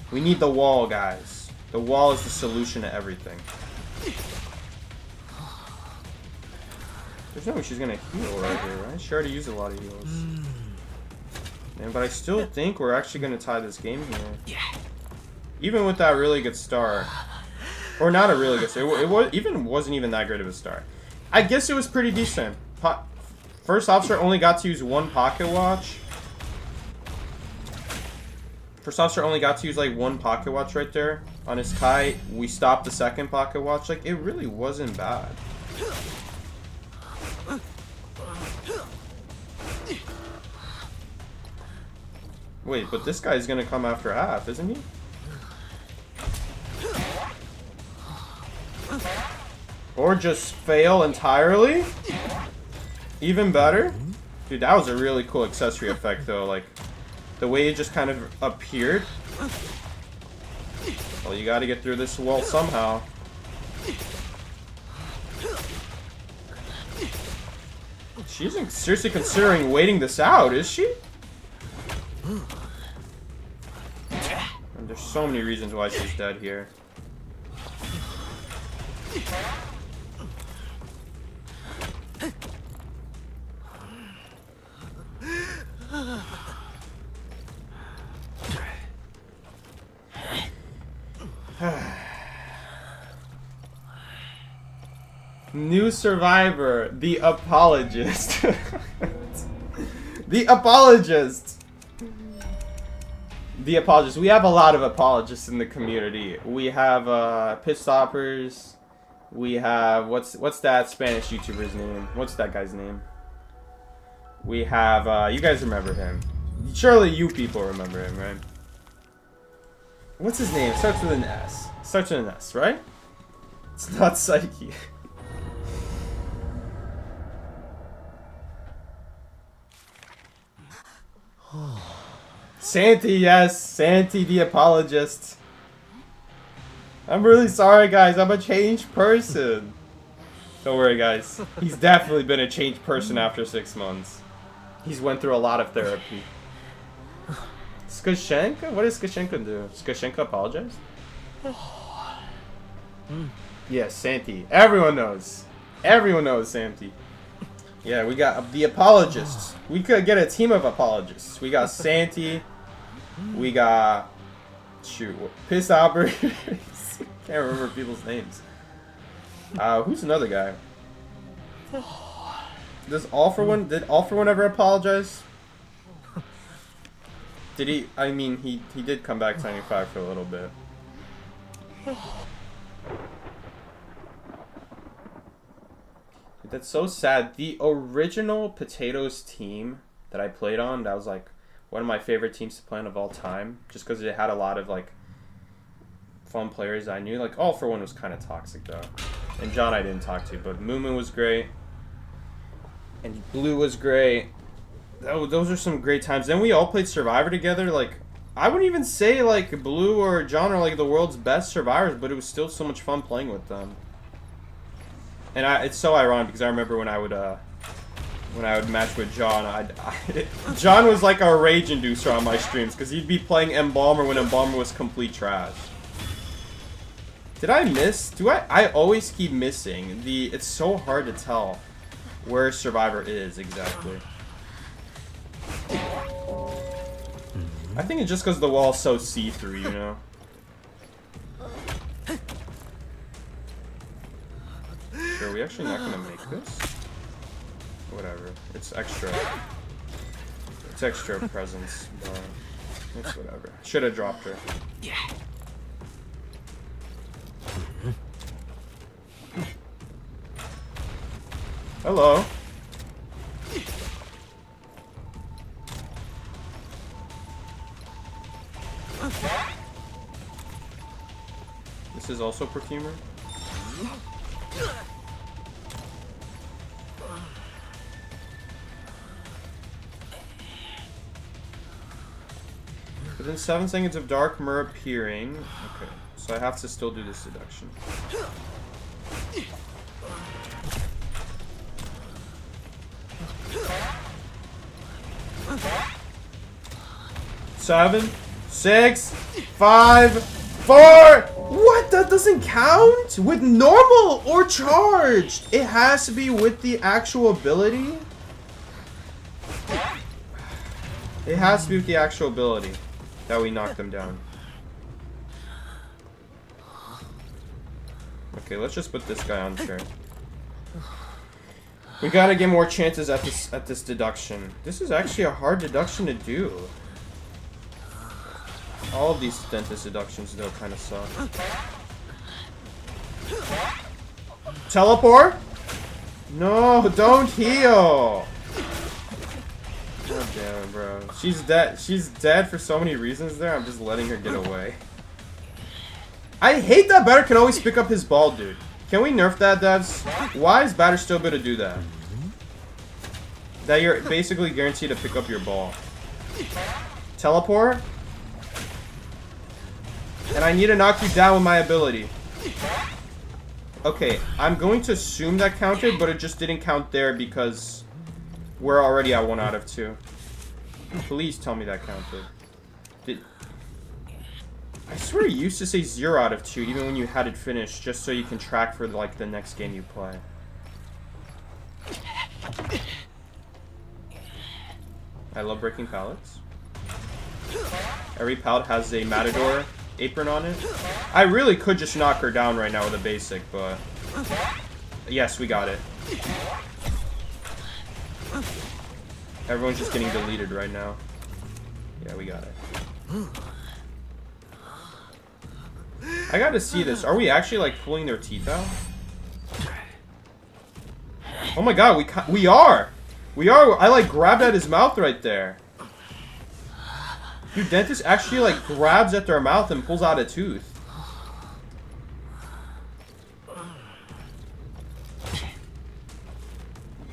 We need the wall, guys. The wall is the solution to everything. There's no way she's gonna heal right here, right? She already used a lot of heals. Man, but I still think we're actually gonna tie this game here. Even with that really good start. Or not a really good start. Wasn't even that great of a start. I guess it was pretty decent. First officer only got to use one pocket watch. First officer only got to use like one pocket watch right there on his kite. We stopped the second pocket watch. Like, it really wasn't bad. Wait, but this guy's gonna come after half, isn't he? Or just fail entirely? Even better? Dude, that was a really cool accessory effect though, like the way it just kind of appeared. Well, you gotta get through this wall somehow. She isn't seriously considering waiting this out, is she? And there's so many reasons why she's dead here. New survivor, the apologist. The apologist. The apologist. We have a lot of apologists in the community. We have pit stoppers. We have what's that Spanish YouTuber's name? What's that guy's name? We have you guys remember him. Surely you people remember him, right? What's his name? Starts with an S. Starts with an S, right? It's not Psyche. Santi, yes. Santi the apologist. I'm really sorry, guys. I'm a changed person. Don't worry, guys. He's definitely been a changed person after 6 months. He's went through a lot of therapy. Skashenka? What does Skashenka do? Skashenka apologize? Yes, Santi. Everyone knows. Everyone knows Santi. Yeah, we got the apologists. We could get a team of apologists. We got Santi. We got... Shoot. Piss Albert. Can't remember people's names. Who's another guy? Did All For One ever apologize? Did he? I mean, he did come back to 95 for a little bit. That's so sad. The original Potatoes team that I played on, that was like one of my favorite teams to play on of all time, just because it had a lot of like fun players I knew. Like All For One was kind of toxic though, and John I didn't talk to, but Moomin was great, and Blue was great. Those are some great times. Then we all played Survivor together. Like, I wouldn't even say like Blue or John are like the world's best survivors, but it was still so much fun playing with them. And it's so ironic because I remember when I would match with John, John was like a rage inducer on my streams because he'd be playing Embalmer when Embalmer was complete trash. Did I miss? I always keep missing it's so hard to tell where Survivor is exactly. I think it's just because the wall's so see-through, you know? we actually not gonna make this? Whatever. It's extra. It's extra presence, but it's whatever. Should have dropped her. Yeah. Hello. This is also perfumer. Within 7 seconds of dark mirror appearing. Okay, so I have to still do this deduction. Seven, 6, 5, 4. What? That doesn't count? With normal or charged? It has to be with the actual ability? It has to be with the actual ability that we knocked them down. Okay, let's just put this guy on chair. We gotta get more chances at this deduction. This is actually a hard deduction to do. All of these dentist deductions though kind of suck. Teleport? No, don't heal. God damn it, bro. She's dead. She's dead for so many reasons there. I'm just letting her get away. I hate that Batter can always pick up his ball, dude. Can we nerf that, devs? Why is Batter still able to do that? That you're basically guaranteed to pick up your ball. Teleport? And I need to knock you down with my ability. Okay, I'm going to assume that counted, but it just didn't count there because we're already at 1 out of 2. Please tell me that counted. I swear you used to say 0 out of 2 even when you had it finished, just so you can track for like the next game you play. I love breaking pallets. Every pallet has a matador apron on it. I really could just knock her down right now with a basic, but yes, we got it. Everyone's just getting deleted right now. Yeah, we got it. I gotta see this. Are we actually like pulling their teeth out? Oh my god, we are! We are! I like grabbed at his mouth right there. Dude, dentist actually like grabs at their mouth and pulls out a tooth.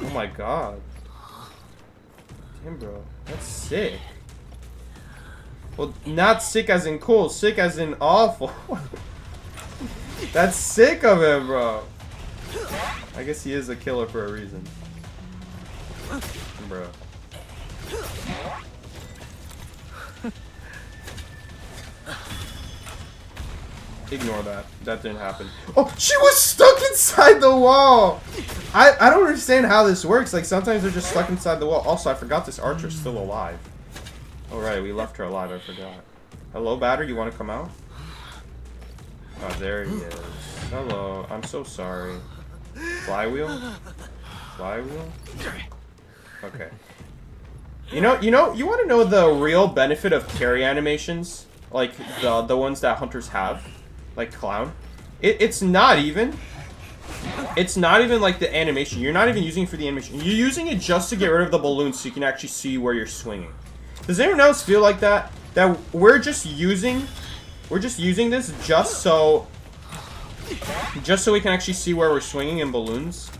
Oh my god. Damn, bro. That's sick. Well, not sick as in cool, sick as in awful. That's sick of him, bro. I guess he is a killer for a reason. Bro. Ignore that. That didn't happen. Oh, she was stuck inside the wall! I don't understand how this works. Like, sometimes they're just stuck inside the wall. Also, I forgot this archer's still alive. Oh, right. We left her alive. I forgot. Hello, Batter? You want to come out? Oh, there he is. Hello. I'm so sorry. Flywheel? Flywheel? Okay. You want to know the real benefit of carry animations? Like, the ones that hunters have? Like Clown? It's not even. It's not even like the animation. You're not even using it for the animation. You're using it just to get rid of the balloons so you can actually see where you're swinging. Does anyone else feel like that? That we're just using this just so we can actually see where we're swinging in balloons?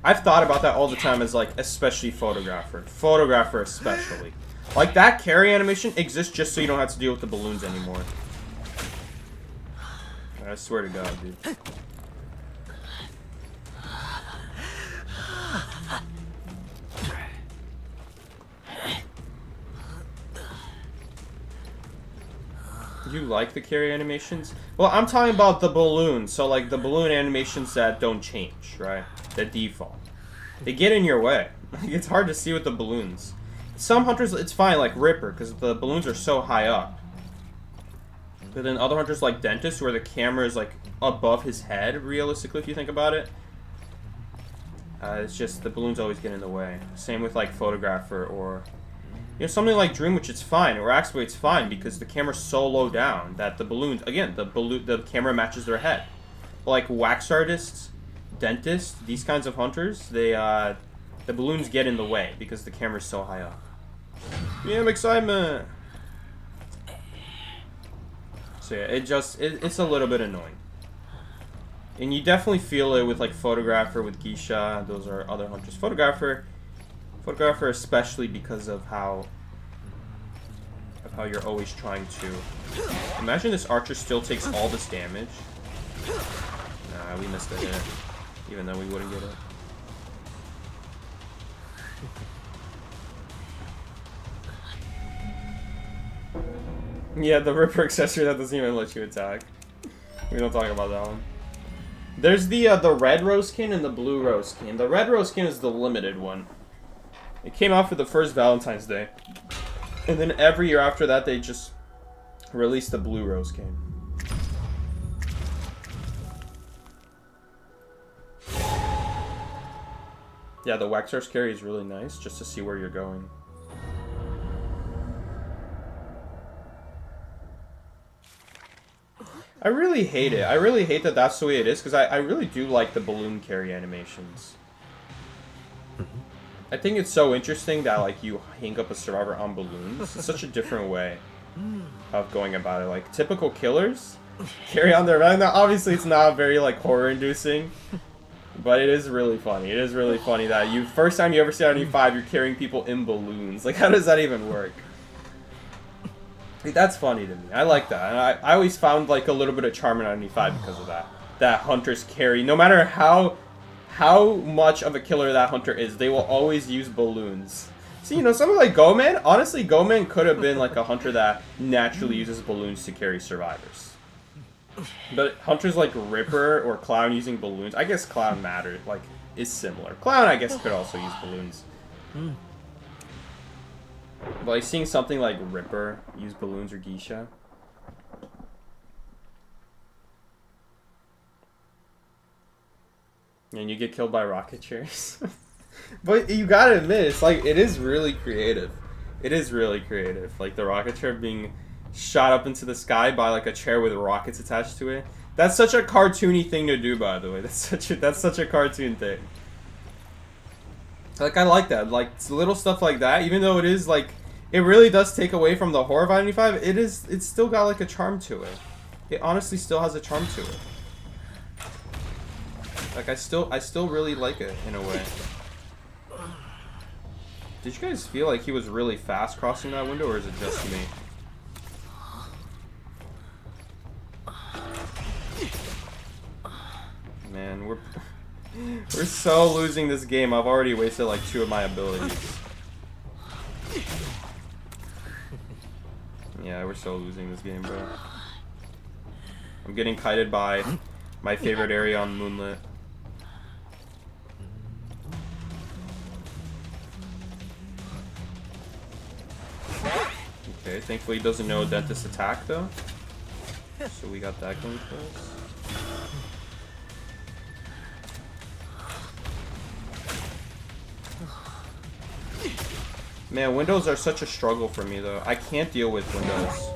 I've thought about that all the time as, like, especially photographer. Photographer especially. Like, that carry animation exists just so you don't have to deal with the balloons anymore. I swear to God, dude. You like the carry animations? Well, I'm talking about the balloons. So, like, the balloon animations that don't change, right? The default. They get in your way. It's hard to see with the balloons. Some hunters, it's fine, like Ripper, because the balloons are so high up. But then other hunters like Dentist, where the camera is like above his head, realistically, if you think about it. It's just the balloons always get in the way. Same with like Photographer or something like Dream, which it's fine, or actually it's fine because the camera's so low down that the balloons, again, the camera matches their head. But like wax artists, dentists, these kinds of hunters, they the balloons get in the way because the camera's so high up. Yeah, excitement. So yeah, it's a little bit annoying. And you definitely feel it with like Photographer, with Geisha. Those are other hunters. Photographer especially because of how you're always trying to. Imagine this archer still takes all this damage. Nah, we missed a hit, even though we wouldn't get it. Yeah, the Ripper accessory that doesn't even let you attack. We don't talk about that one. There's the red rose skin and the blue rose skin. The red rose skin is the limited one. It came out for the first Valentine's Day. And then every year after that, they just released the blue rose skin. Yeah, the Waxar's carry is really nice, just to see where you're going. I really hate it. I really hate that that's the way it is, because I really do like the balloon carry animations. I think it's so interesting that, like, you hang up a survivor on balloons. It's such a different way of going about it. Like, typical killers carry on their run. Now, obviously, it's not very, like, horror-inducing, but it is really funny. It is really funny that first time you ever see it on E5, you're carrying people in balloons. Like, how does that even work? Like, that's funny to me. I like that. And I always found, like, a little bit of charm in E5 because of that. That hunters carry, no matter how much of a killer that hunter is, they will always use balloons. See, something like Goman, honestly, Goman could have been like a hunter that naturally uses balloons to carry survivors. But hunters like Ripper or Clown using balloons, I guess Clown is similar. Clown, I guess, could also use balloons. But like seeing something like Ripper use balloons or Geisha. And you get killed by rocket chairs. But you gotta admit, it is really creative. It is really creative. Like the rocket chair being shot up into the sky by like a chair with rockets attached to it. That's such a cartoony thing to do, by the way. That's such a cartoon thing. Like, I like that. Like, little stuff like that, even though it is, like, it really does take away from the horror of 95, it's still got, like, a charm to it. It honestly still has a charm to it. Like, I still really like it, in a way. Did you guys feel like he was really fast crossing that window, or is it just me? Man, we're so losing this game. I've already wasted like 2 of my abilities. Yeah, we're so losing this game, bro. I'm getting kited by my favorite area on Moonlit. Okay, thankfully he doesn't know Dentist attack though. So we got that going for us. Man, windows are such a struggle for me, though. I can't deal with windows.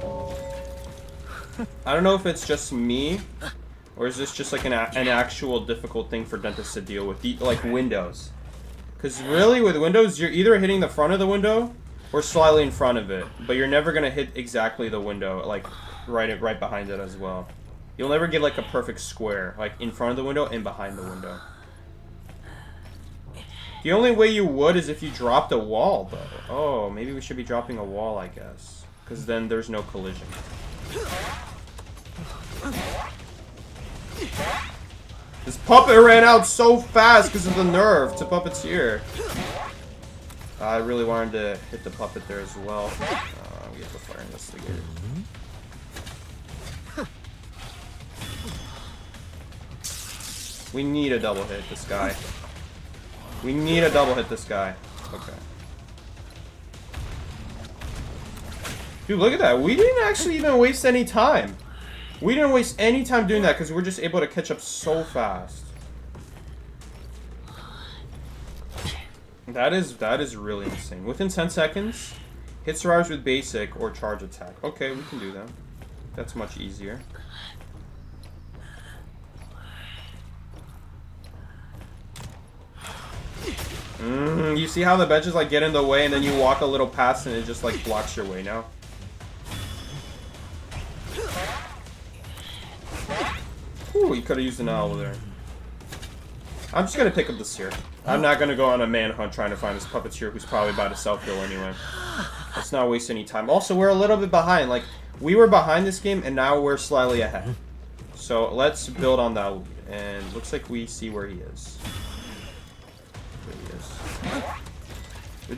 I don't know if it's just me, or is this just like an actual difficult thing for dentists to deal with, like windows. Because really, with windows, you're either hitting the front of the window or slightly in front of it, but you're never gonna hit exactly the window, like right behind it as well. You'll never get like a perfect square, like in front of the window and behind the window. The only way you would is if you dropped a wall, though. Oh, maybe we should be dropping a wall, I guess. Because then there's no collision. This puppet ran out so fast because of the nerve to Puppeteer. I really wanted to hit the puppet there as well. We have to fire Investigator. We need a double hit this guy. We need a double hit this guy. Okay. Dude, look at that. We didn't actually even waste any time. We didn't waste any time doing that because we're just able to catch up so fast. That is really insane. Within 10 seconds, hit survivors with basic or charge attack. Okay, we can do that. That's much easier. You see how the benches like get in the way and then you walk a little past and it just like blocks your way now? Ooh, you could have used an owl there. I'm just gonna pick up the seer. I'm not gonna go on a manhunt trying to find this puppeteer who's probably about to self-heal anyway. Let's not waste any time. Also, we're a little bit behind. Like, we were behind this game and now we're slightly ahead. So let's build on that lead. And looks like we see where he is.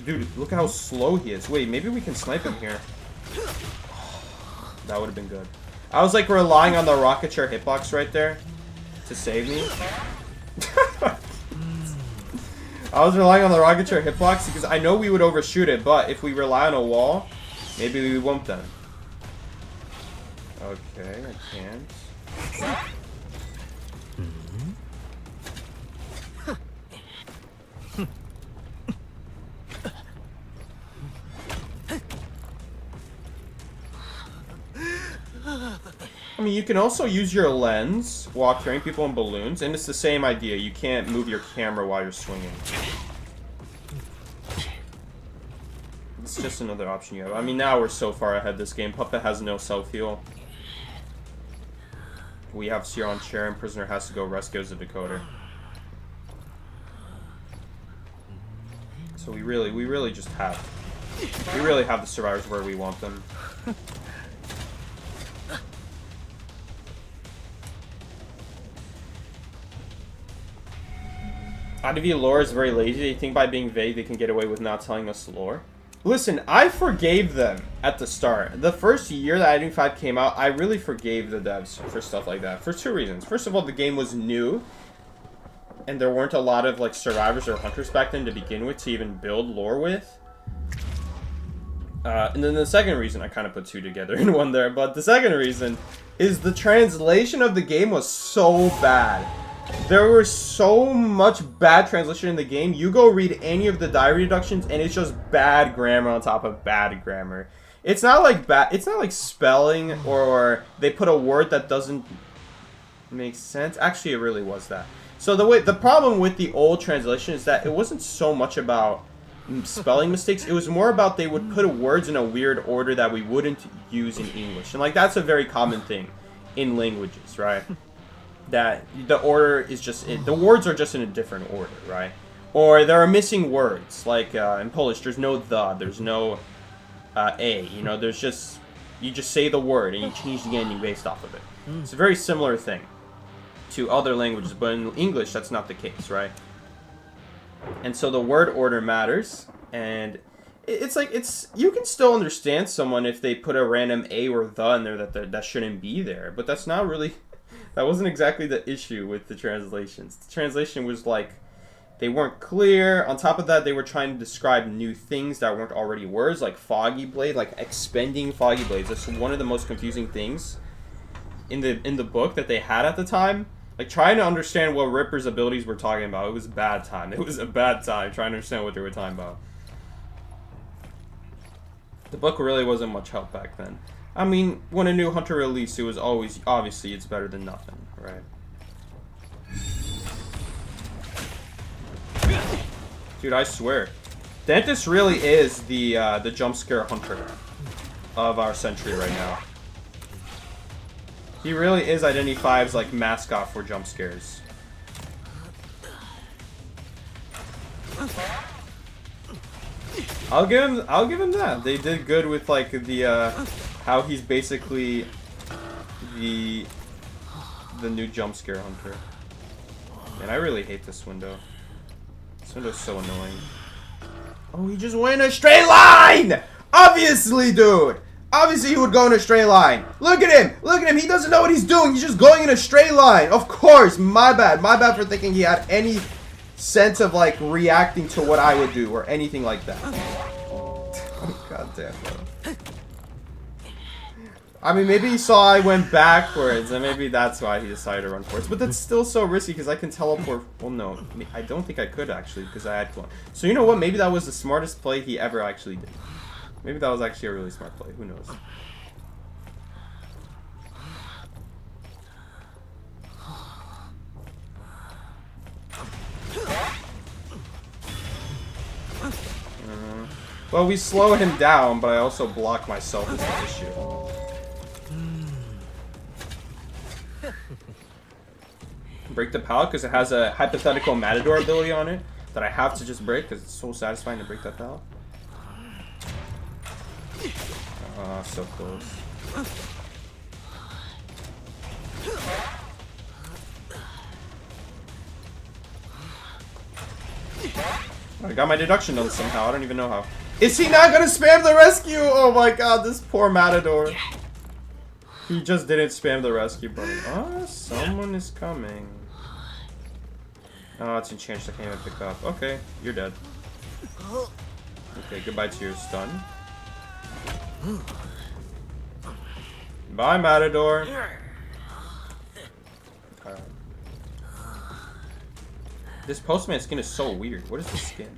Dude, look how slow he is. Wait, maybe we can snipe him here. That would have been good. I was like relying on the rocket chair hitbox right there to save me. I was relying on the rocket chair hitbox because I know we would overshoot it, but if we rely on a wall, maybe we won't then. Okay, I can't. I mean, you can also use your lens while carrying people in balloons, and it's the same idea. You can't move your camera while you're swinging. It's just another option you have. I mean, now we're so far ahead this game. Puppet has no self-heal. We have Seer on chair, and Prisoner has to go rescue as a decoder. So we really just have... We really have the survivors where we want them. IDV lore is very lazy. They think by being vague they can get away with not telling us lore. Listen, I forgave them at the start. The first year that IDV 5 came out, I really forgave the devs for stuff like that. For two reasons. First of all, the game was new. And there weren't a lot of like survivors or hunters back then to begin with to even build lore with. And then the second reason, I kind of put two together in one there. But the second reason is the translation of the game was so bad. There was so much bad translation in the game. You go read any of the diary deductions, and it's just bad grammar on top of bad grammar. It's not like it's not like spelling or they put a word that doesn't make sense. Actually, it really was that. So the problem with the old translation is that it wasn't so much about spelling mistakes. It was more about they would put words in a weird order that we wouldn't use in English, and like that's a very common thing in languages, right? That the order is just the words are just in a different order, right? Or there are missing words, like in Polish there's no the, there's no a, you know, there's just, you just say the word and you change the ending based off of it. It's a very similar thing to other languages, but in English that's not the case, right? And so the word order matters, and it's like, you can still understand someone if they put a random a or the in there that shouldn't be there, but that's not really... That wasn't exactly the issue with the translations. The translation was like, they weren't clear. On top of that, they were trying to describe new things that weren't already words, like foggy blade, like expending foggy blades. That's one of the most confusing things in the book that they had at the time. Like trying to understand what Ripper's abilities were talking about. It was a bad time. It was a bad time trying to understand what they were talking about. The book really wasn't much help back then. I mean, when a new hunter released, it was always, obviously, it's better than nothing, right? Dude, I swear. Dantis really is the jump scare hunter of our century right now. He really is Identity 5's, like, mascot for jump scares. I'll give him that. They did good with, like, the, how he's basically the new jump scare hunter. And I really hate this window. This window's so annoying. Oh, he just went in a straight line! Obviously, dude! Obviously he would go in a straight line. Look at him! Look at him! He doesn't know what he's doing! He's just going in a straight line! Of course! My bad. My bad for thinking he had any sense of, like, reacting to what I would do or anything like that. God damn, bro. I mean, maybe he saw I went backwards, and maybe that's why he decided to run forwards. But that's still so risky, because I can teleport... Well, no. I don't think I could, actually, because I had one. So you know what? Maybe that was the smartest play he ever actually did. Maybe that was actually a really smart play. Who knows? Well, we slow him down, but I also block myself is the issue. Break the pallet because it has a hypothetical Matador ability on it that I have to just break because it's so satisfying to break that pallet. Ah, so close. I got my deduction done somehow. I don't even know how. Is he not gonna spam the rescue? Oh my god, this poor Matador. He just didn't spam the rescue button. Oh, someone is coming. Oh, it's enchanted. I can't even pick up. Okay, you're dead. Okay, goodbye to your stun. Bye, Matador. This postman skin is so weird. What is this skin?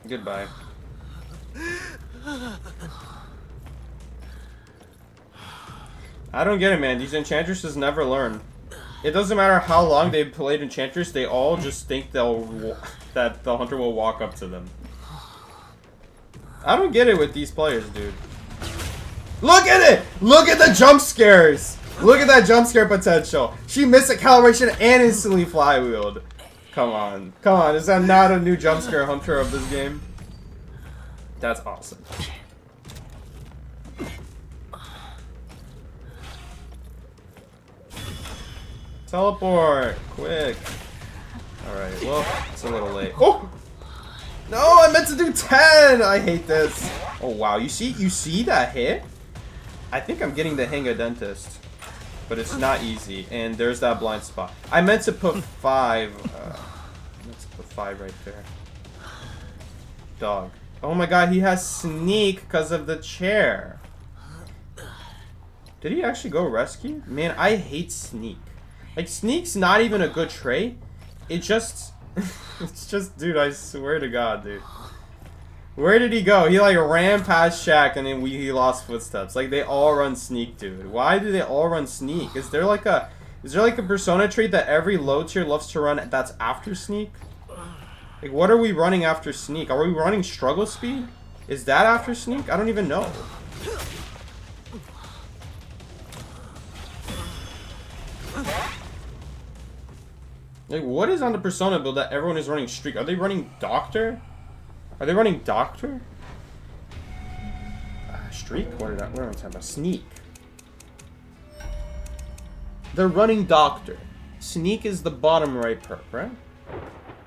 Goodbye. I don't get it, man. These enchantresses never learn. It doesn't matter how long they've played enchantress, they all just think that the hunter will walk up to them. I don't get it with these players, dude. Look at it! Look at the jump scares! Look at that jump scare potential. She missed a calibration and instantly flywheeled. Come on. Come on. Is that not a new jump scare hunter of this game? That's awesome. Teleport! Quick! Alright, well, it's a little late. Oh! No, I meant to do 10! I hate this. Oh, wow. You see that hit? I think I'm getting the hang of dentist. But it's not easy. And there's that blind spot. I meant to put 5. Let's put 5 right there. Dog. Oh my god, he has sneak because of the chair. Did he actually go rescue? Man, I hate sneak. Like, sneak's not even a good trait. It just... it's just... Dude, I swear to god, dude. Where did he go? He, like, ran past Shaq and then he lost footsteps. Like, they all run sneak, dude. Why do they all run sneak? Is there, like, a persona trait that every low tier loves to run that's after sneak? Like, what are we running after sneak? Are we running struggle speed? Is that after sneak? I don't even know. Like, what is on the persona build that everyone is running streak? Are they running doctor? Are they running doctor? Streak? What am I talking about? Sneak. They're running doctor. Sneak is the bottom right perk, right?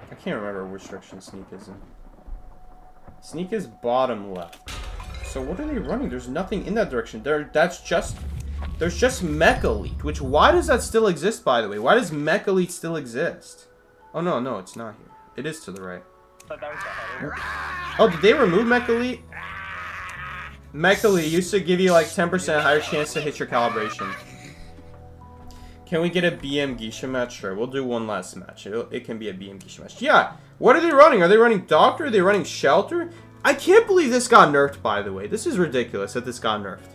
I can't remember which direction sneak is in. Sneak is bottom left. So what are they running? There's nothing in that direction. There's just Mech Elite, which, why does that still exist, by the way? Why does Mech Elite still exist? Oh, no, it's not here. It is to the right. Oh, did they remove Mech Elite? Mech Elite used to give you, like, 10% higher chance to hit your calibration. Can we get a BM Geisha match? Sure, we'll do one last match. It can be a BM Geisha match. Yeah, what are they running? Are they running Doctor? Are they running Shelter? I can't believe this got nerfed, by the way. This is ridiculous that this got nerfed.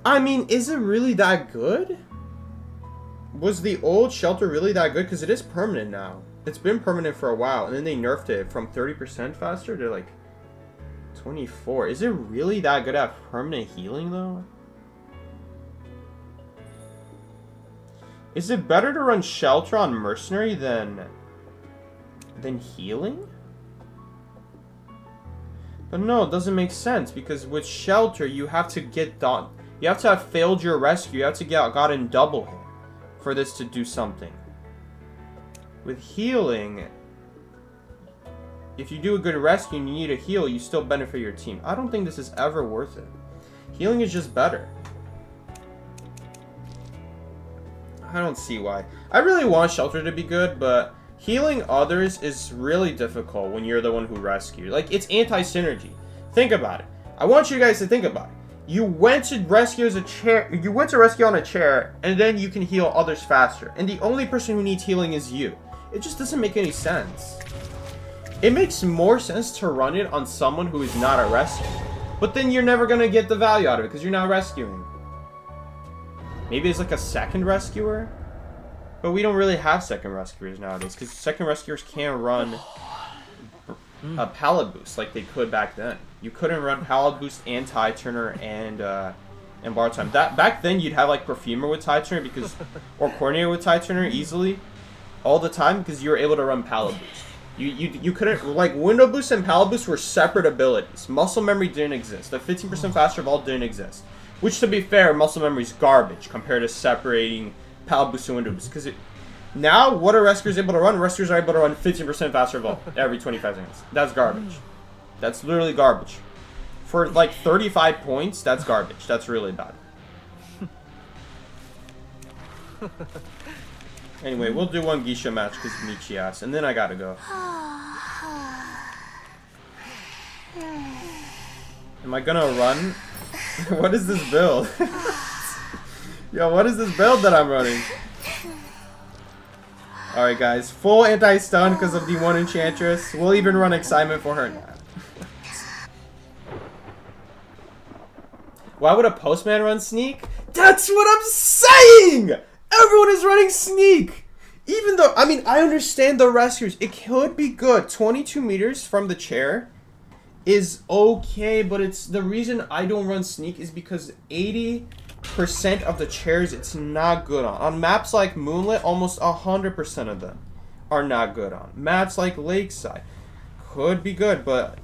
I mean, is it really that good? Was the old Shelter really that good? Because it is permanent now. It's been permanent for a while, and then they nerfed it from 30% faster to, like, 24. Is it really that good at permanent healing, though? Is it better to run Shelter on Mercenary than healing? But no, it doesn't make sense, because with Shelter, you have to get done. You have to have failed your rescue. You have to get gotten double hit for this to do something. With healing, if you do a good rescue and you need a heal, you still benefit your team. I don't think this is ever worth it. Healing is just better. I don't see why. I really want Shelter to be good, but healing others is really difficult when you're the one who rescued. Like, it's anti-synergy. Think about it. I want you guys to think about it. You went to rescue as a chair. You went to rescue on a chair, and then you can heal others faster. And the only person who needs healing is you. It just doesn't make any sense. It makes more sense to run it on someone who is not a rescue. But then you're never going to get the value out of it because you're not rescuing. Maybe it's like a second rescuer? But we don't really have second rescuers nowadays because second rescuers can't run a pallet boost like they could back then. You couldn't run pallet boost and tide turner and bar time. That back then you'd have like perfumer with tide turner because, or coordinator with tide turner easily, all the time because you were able to run pallet boost. You couldn't, like, window boost and pallet boost were separate abilities. Muscle memory didn't exist. The 15% faster vault didn't exist. Which, to be fair, muscle memory is garbage compared to separating pallet boost and window boost. Because now, what are rescuers able to run? Rescuers are able to run 15% faster vault every 25 seconds. That's garbage. That's literally garbage. For, like, 35 points, that's garbage. That's really bad. Anyway, we'll do one Geisha match because Michi asked, and then I gotta go. Am I gonna run? What is this build? Yo, what is this build that I'm running? Alright guys, full anti-stun because of the one Enchantress. We'll even run excitement for her now. Why would a postman run sneak? That's what I'm saying! Everyone is running sneak! Even though, I mean, I understand the rescuers. It could be good. 22 meters from the chair is okay, but it's the reason I don't run sneak is because 80% of the chairs it's not good on. On maps like Moonlit, almost 100% of them are not good on. Maps like Lakeside could be good, but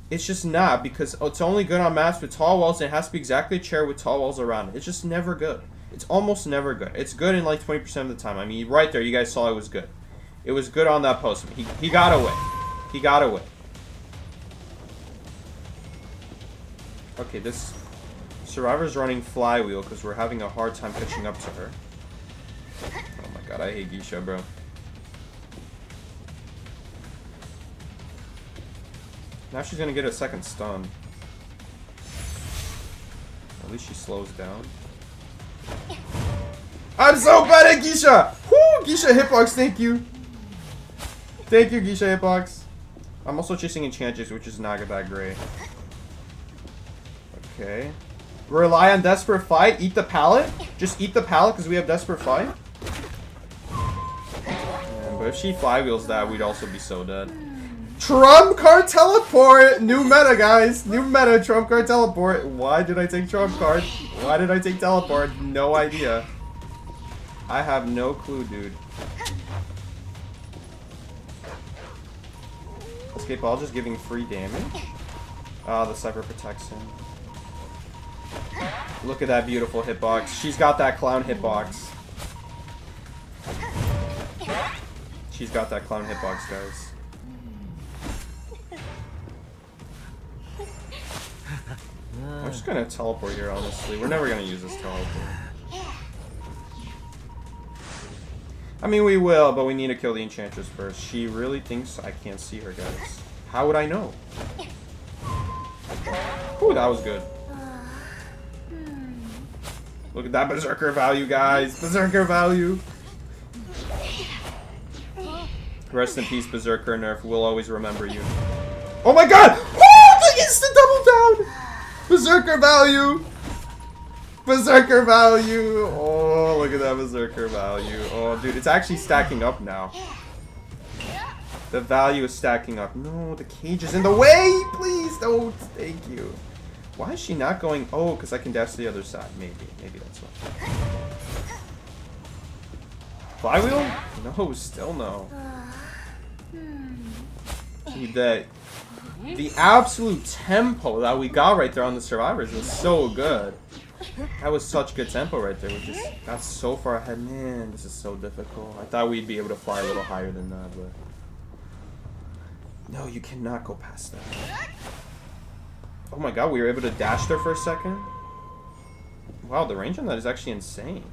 it's just not because it's only good on maps with tall walls and it has to be exactly a chair with tall walls around it. It's just never good. It's almost never good. It's good in like 20% of the time. I mean, right there, you guys saw it was good. It was good on that post. He got away. He got away. Okay, this Survivor's running flywheel because we're having a hard time catching up to her. Oh my god, I hate Geisha, bro. Now she's gonna get a second stun. At least she slows down. I'm so bad at Geisha! Woo! Geisha hitbox, thank you. Thank you, Geisha hitbox. I'm also chasing Enchantress, which is not that great. Okay. Rely on Desperate Fight. Eat the pallet. Just eat the pallet because we have Desperate Fight. Man, but if she flywheels that, we'd also be so dead. Trump card teleport! New meta, guys. New meta, Trump card teleport. Why did I take Trump card? Why did I take teleport? No idea. I have no clue, dude. Escape all just giving free damage. Ah, the Cypher protects him. Look at that beautiful hitbox. She's got that clown hitbox. She's got that clown hitbox, guys. I'm just gonna teleport here, honestly. We're never gonna use this teleport. I mean, we will, but we need to kill the Enchantress first. She really thinks I can't see her, guys. How would I know? Ooh, that was good. Look at that Berserker value, guys. Berserker value. Rest in peace, Berserker nerf. We'll always remember you. Oh my god! Oh, the instant double down! Berserker value! Berserker value! Oh, look at that Berserker value. Oh, dude, it's actually stacking up now. The value is stacking up. No, the cage is in the way! Please don't! Thank you. Why is she not going? Oh, because I can dash to the other side. Maybe. Maybe that's why. Flywheel? No, still no. Dude, the absolute tempo that we got right there on the Survivors was so good. That was such good tempo right there. We just got so far ahead. Man, this is so difficult. I thought we'd be able to fly a little higher than that, but No, you cannot go past that. Oh my god, we were able to dash there for a second. Wow, the range on that is actually insane.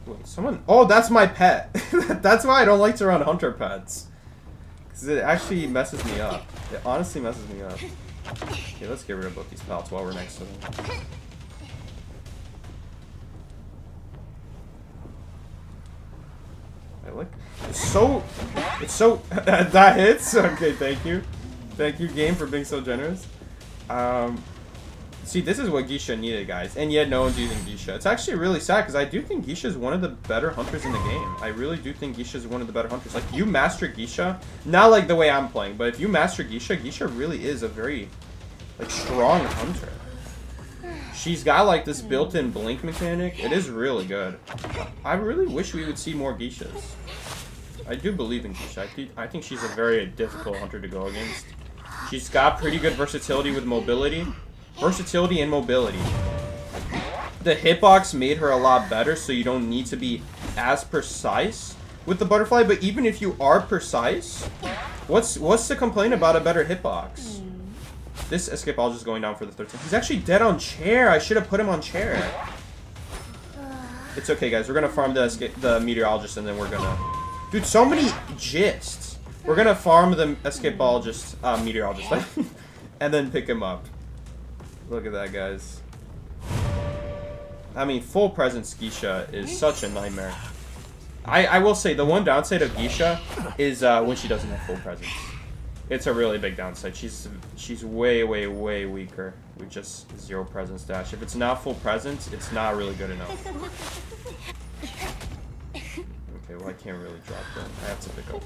Wait, someone... Oh, that's my pet. That's why I don't like to run hunter pets. Because it actually messes me up. It honestly messes me up. Okay, let's get rid of both these pals while we're next to them. I like... It's so... That hits? Okay, thank you. Thank you, game, for being so generous. See, this is what Geisha needed, guys. And yet no one's using Geisha. It's actually really sad, because I do think Geisha is one of the better hunters in the game. I really do think Geisha is one of the better hunters. Like, you master Geisha, not like the way I'm playing, but if you master Geisha, Geisha really is a very, like, strong hunter. She's got, like, this built-in blink mechanic. It is really good. I really wish we would see more Geishas. I do believe in Geisha. I think she's a very difficult hunter to go against. She's got pretty good versatility with mobility. Versatility and mobility. The hitbox made her a lot better, so you don't need to be as precise with the butterfly. But even if you are precise, what's to complain about a better hitbox? This escapologist is going down for the third time. He's actually dead on chair. I should have put him on chair. It's okay, guys. We're gonna farm the meteorologist, and then we're gonna... Dude, so many gists. We're gonna farm the escapologist, meteorologist, and then pick him up. Look at that, guys. I mean, full presence Geisha is such a nightmare. I will say, the one downside of Geisha is when she doesn't have full presence. It's a really big downside. She's way, way, way weaker with just 0 presence dash. If it's not full presence, it's not really good enough. Okay, well, I can't really drop them. I have to pick up.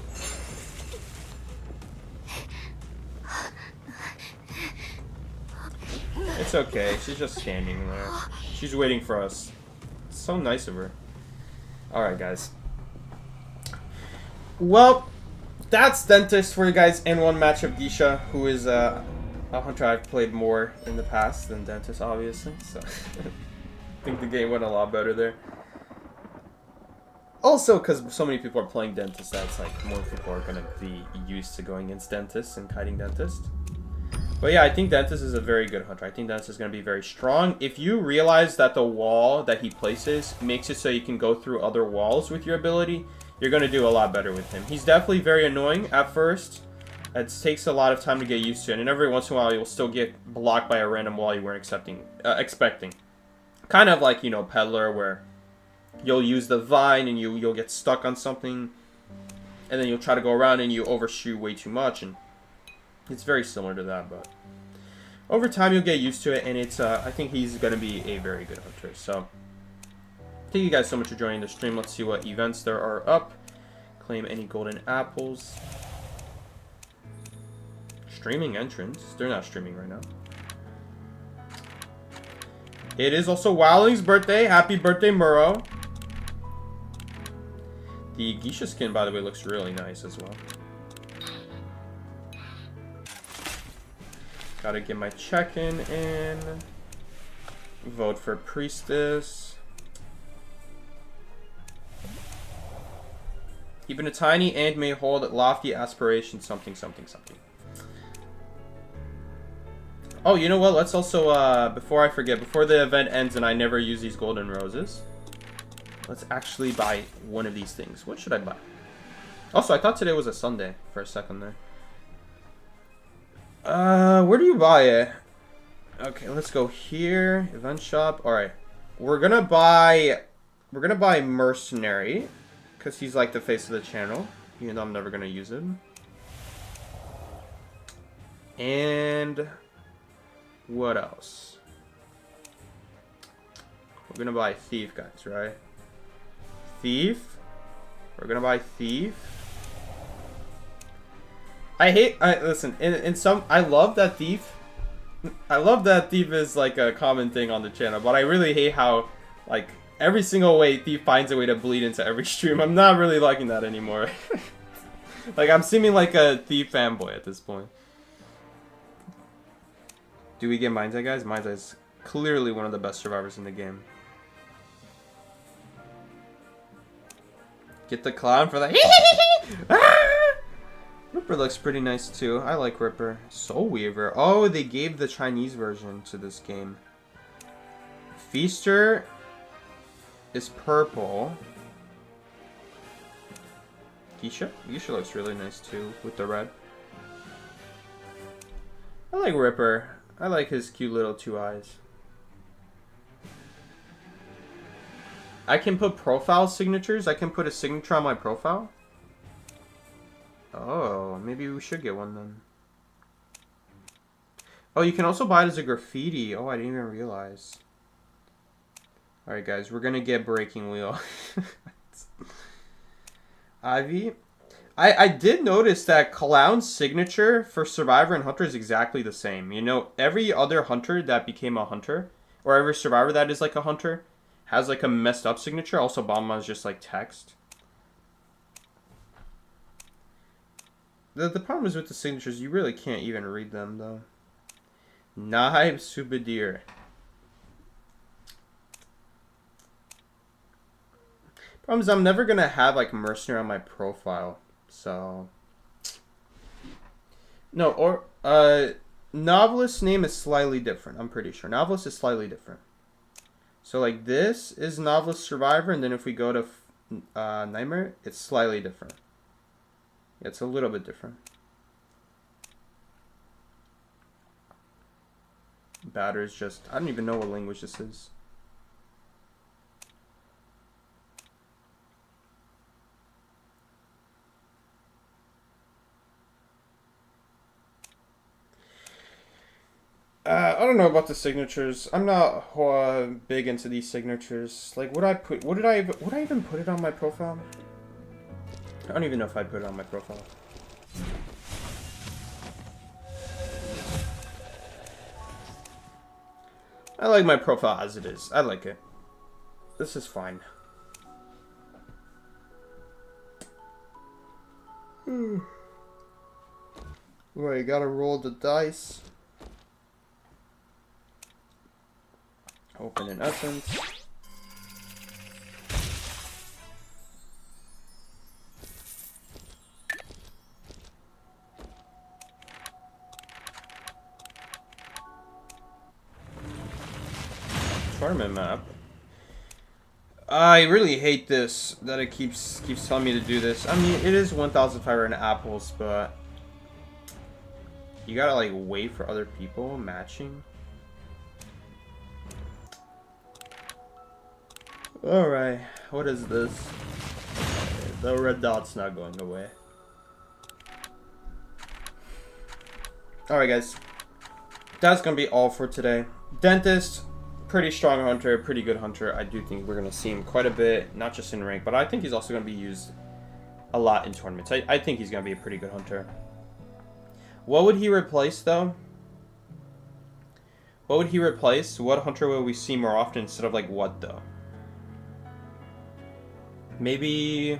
It's okay. She's just standing there. She's waiting for us. It's so nice of her. Alright, guys. Well, that's Dentist for you guys in one match of Geisha, who is a hunter I've played more in the past than Dentist, obviously. So I think the game went a lot better there. Also, because so many people are playing Dentist, that's like more people are going to be used to going against Dentist and kiting Dentist. But yeah, I think Dentist is a very good hunter. I think Dentist is going to be very strong. If you realize that the wall that he places makes it so you can go through other walls with your ability, you're going to do a lot better with him. He's definitely very annoying at first. It takes a lot of time to get used to it. And every once in a while, you'll still get blocked by a random wall you weren't expecting. Kind of like, you know, Peddler, where you'll use the vine and you'll get stuck on something. And then you'll try to go around and you overshoot way too much. And it's very similar to that, but over time you'll get used to it, and it's I think he's going to be a very good hunter. So thank you guys so much for joining the stream. Let's see what events there are up. Claim any golden apples. Streaming entrance. They're not streaming right now. It is also Wildling's birthday. Happy birthday, Murrow. The Geisha skin, by the way, looks really nice as well. Gotta get my check-in in. Vote for Priestess. Even a tiny ant may hold lofty aspirations, something, something, something. Oh, you know what? Let's also, before I forget, before the event ends and I never use these golden roses, let's actually buy one of these things. What should I buy? Also, I thought today was a Sunday for a second there. Where do you buy it? Okay, let's go here. Event shop. Alright. We're gonna buy Mercenary, because he's like the face of the channel, even though I'm never gonna use him. And what else? We're gonna buy Thief, guys, right? Thief. We're gonna buy Thief. Listen, in some, I love that Thief. I love that Thief is like a common thing on the channel, but I really hate how, like, every single way Thief finds a way to bleed into every stream. I'm not really liking that anymore. Like, I'm seeming like a Thief fanboy at this point. Do we get Mind's Eye, guys? Mind's Eye is clearly one of the best survivors in the game. Get the clown for the Ripper looks pretty nice too. I like Ripper. Soul Weaver. Oh, they gave the Chinese version to this game. Feaster is purple. Geisha? Geisha looks really nice too with the red. I like Ripper. I like his cute little 2 eyes. I can put profile signatures. I can put a signature on my profile. Oh, maybe we should get one then. Oh, you can also buy it as a graffiti. Oh, I didn't even realize. Alright, guys. We're going to get Breaking Wheel. Ivy. I did notice that Clown's signature for Survivor and Hunter is exactly the same. You know, every other Hunter that became a Hunter, or every Survivor that is like a Hunter, has like a messed up signature. Also, Bomba is just like text. The problem is with the signatures, you really can't even read them though. Naib Subadir. Problem is I'm never gonna have like Mercenary on my profile. So no, or Novelist's name is slightly different. I'm pretty sure Novelist is slightly different. So like this is Novelist Survivor, and then if we go to Nightmare, it's slightly different. Yeah, it's a little bit different. Batter is just, I don't even know what language this is. I don't know about the signatures. I'm not big into these signatures. Like, would I even put it on my profile? I don't even know if I'd put it on my profile. I like my profile as it is. I like it. This is fine. Right, you gotta roll the dice. Open an essence. Tournament map. I really hate this, that it keeps telling me to do this. I mean, it is 1,500 apples, but you gotta like wait for other people matching. Alright, what is this? The red dot's not going away. Alright guys, that's gonna be all for today. Dentist, pretty strong hunter, pretty good hunter. I do think we're gonna see him quite a bit, not just in rank, but I think he's also gonna be used a lot in tournaments. I think he's gonna be a pretty good hunter. What would he replace though? What would he replace? What hunter will we see more often instead of like what though? Maybe,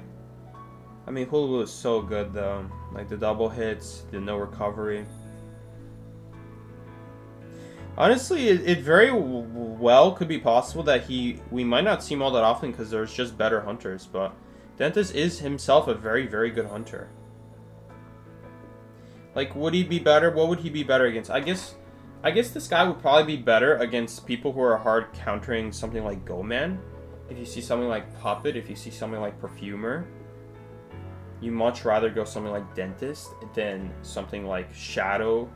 I mean, Hulu is so good though. Like the double hits, the no recovery. Honestly, it very well could be possible that we might not see him all that often because there's just better hunters. But Dentist is himself a very, very good hunter. Like, would he be better? What would he be better against? I guess this guy would probably be better against people who are hard countering something like Go Man. If you see something like Puppet, if you see something like Perfumer, you much rather go something like Dentist than something like Shadow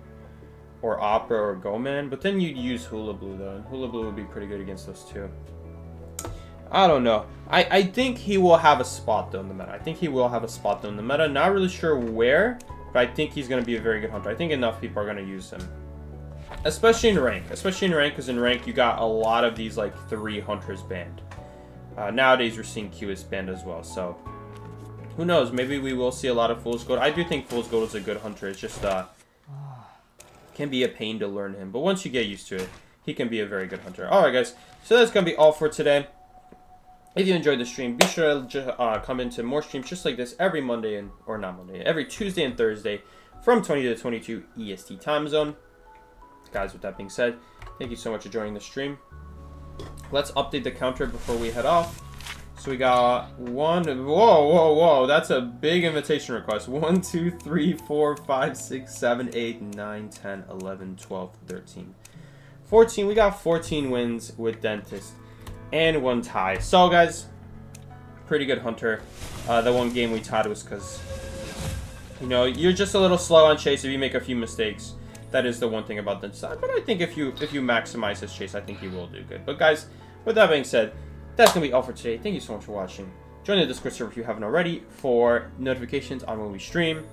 or Opera or Go Man. But then you'd use Hula Blue though, and Hula Blue would be pretty good against those two. I don't know. I think he will have a spot though in the meta. I think he will have a spot though in the meta. Not really sure where, but I think he's going to be a very good hunter. I think enough people are going to use him. Especially in rank. Especially in rank, because in rank you got a lot of these like 3 hunters banned. Nowadays we're seeing QS banned as well, so who knows, maybe we will see a lot of Fool's Gold. I do think Fool's Gold is a good hunter. It's just can be a pain to learn him, but once you get used to it, he can be a very good hunter. Alright guys, so that's gonna be all for today. If you enjoyed the stream, be sure to come into more streams just like this every Monday, or not Monday, every Tuesday and Thursday from 20 to 22 EST time zone. Guys, with that being said, thank you so much for joining the stream. Let's update the counter before we head off. So we got one. Whoa. That's a big invitation request. 1, 2, 3, 4, 5, 6, 7, 8, 9, 10, 11, 12, 13, 14. We got 14 wins with Dentist and 1 tie. So, guys, pretty good Hunter. The one game we tied was because, you know, you're just a little slow on chase if you make a few mistakes. That is the one thing about Dentist. But I think if you maximize his chase, I think he will do good. But, guys, with that being said, that's going to be all for today. Thank you so much for watching. Join the Discord server if you haven't already for notifications on when we stream.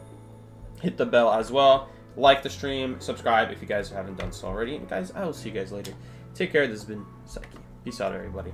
Hit the bell as well. Like the stream. Subscribe if you guys haven't done so already. And guys, I will see you guys later. Take care. This has been Saki. Peace out, everybody.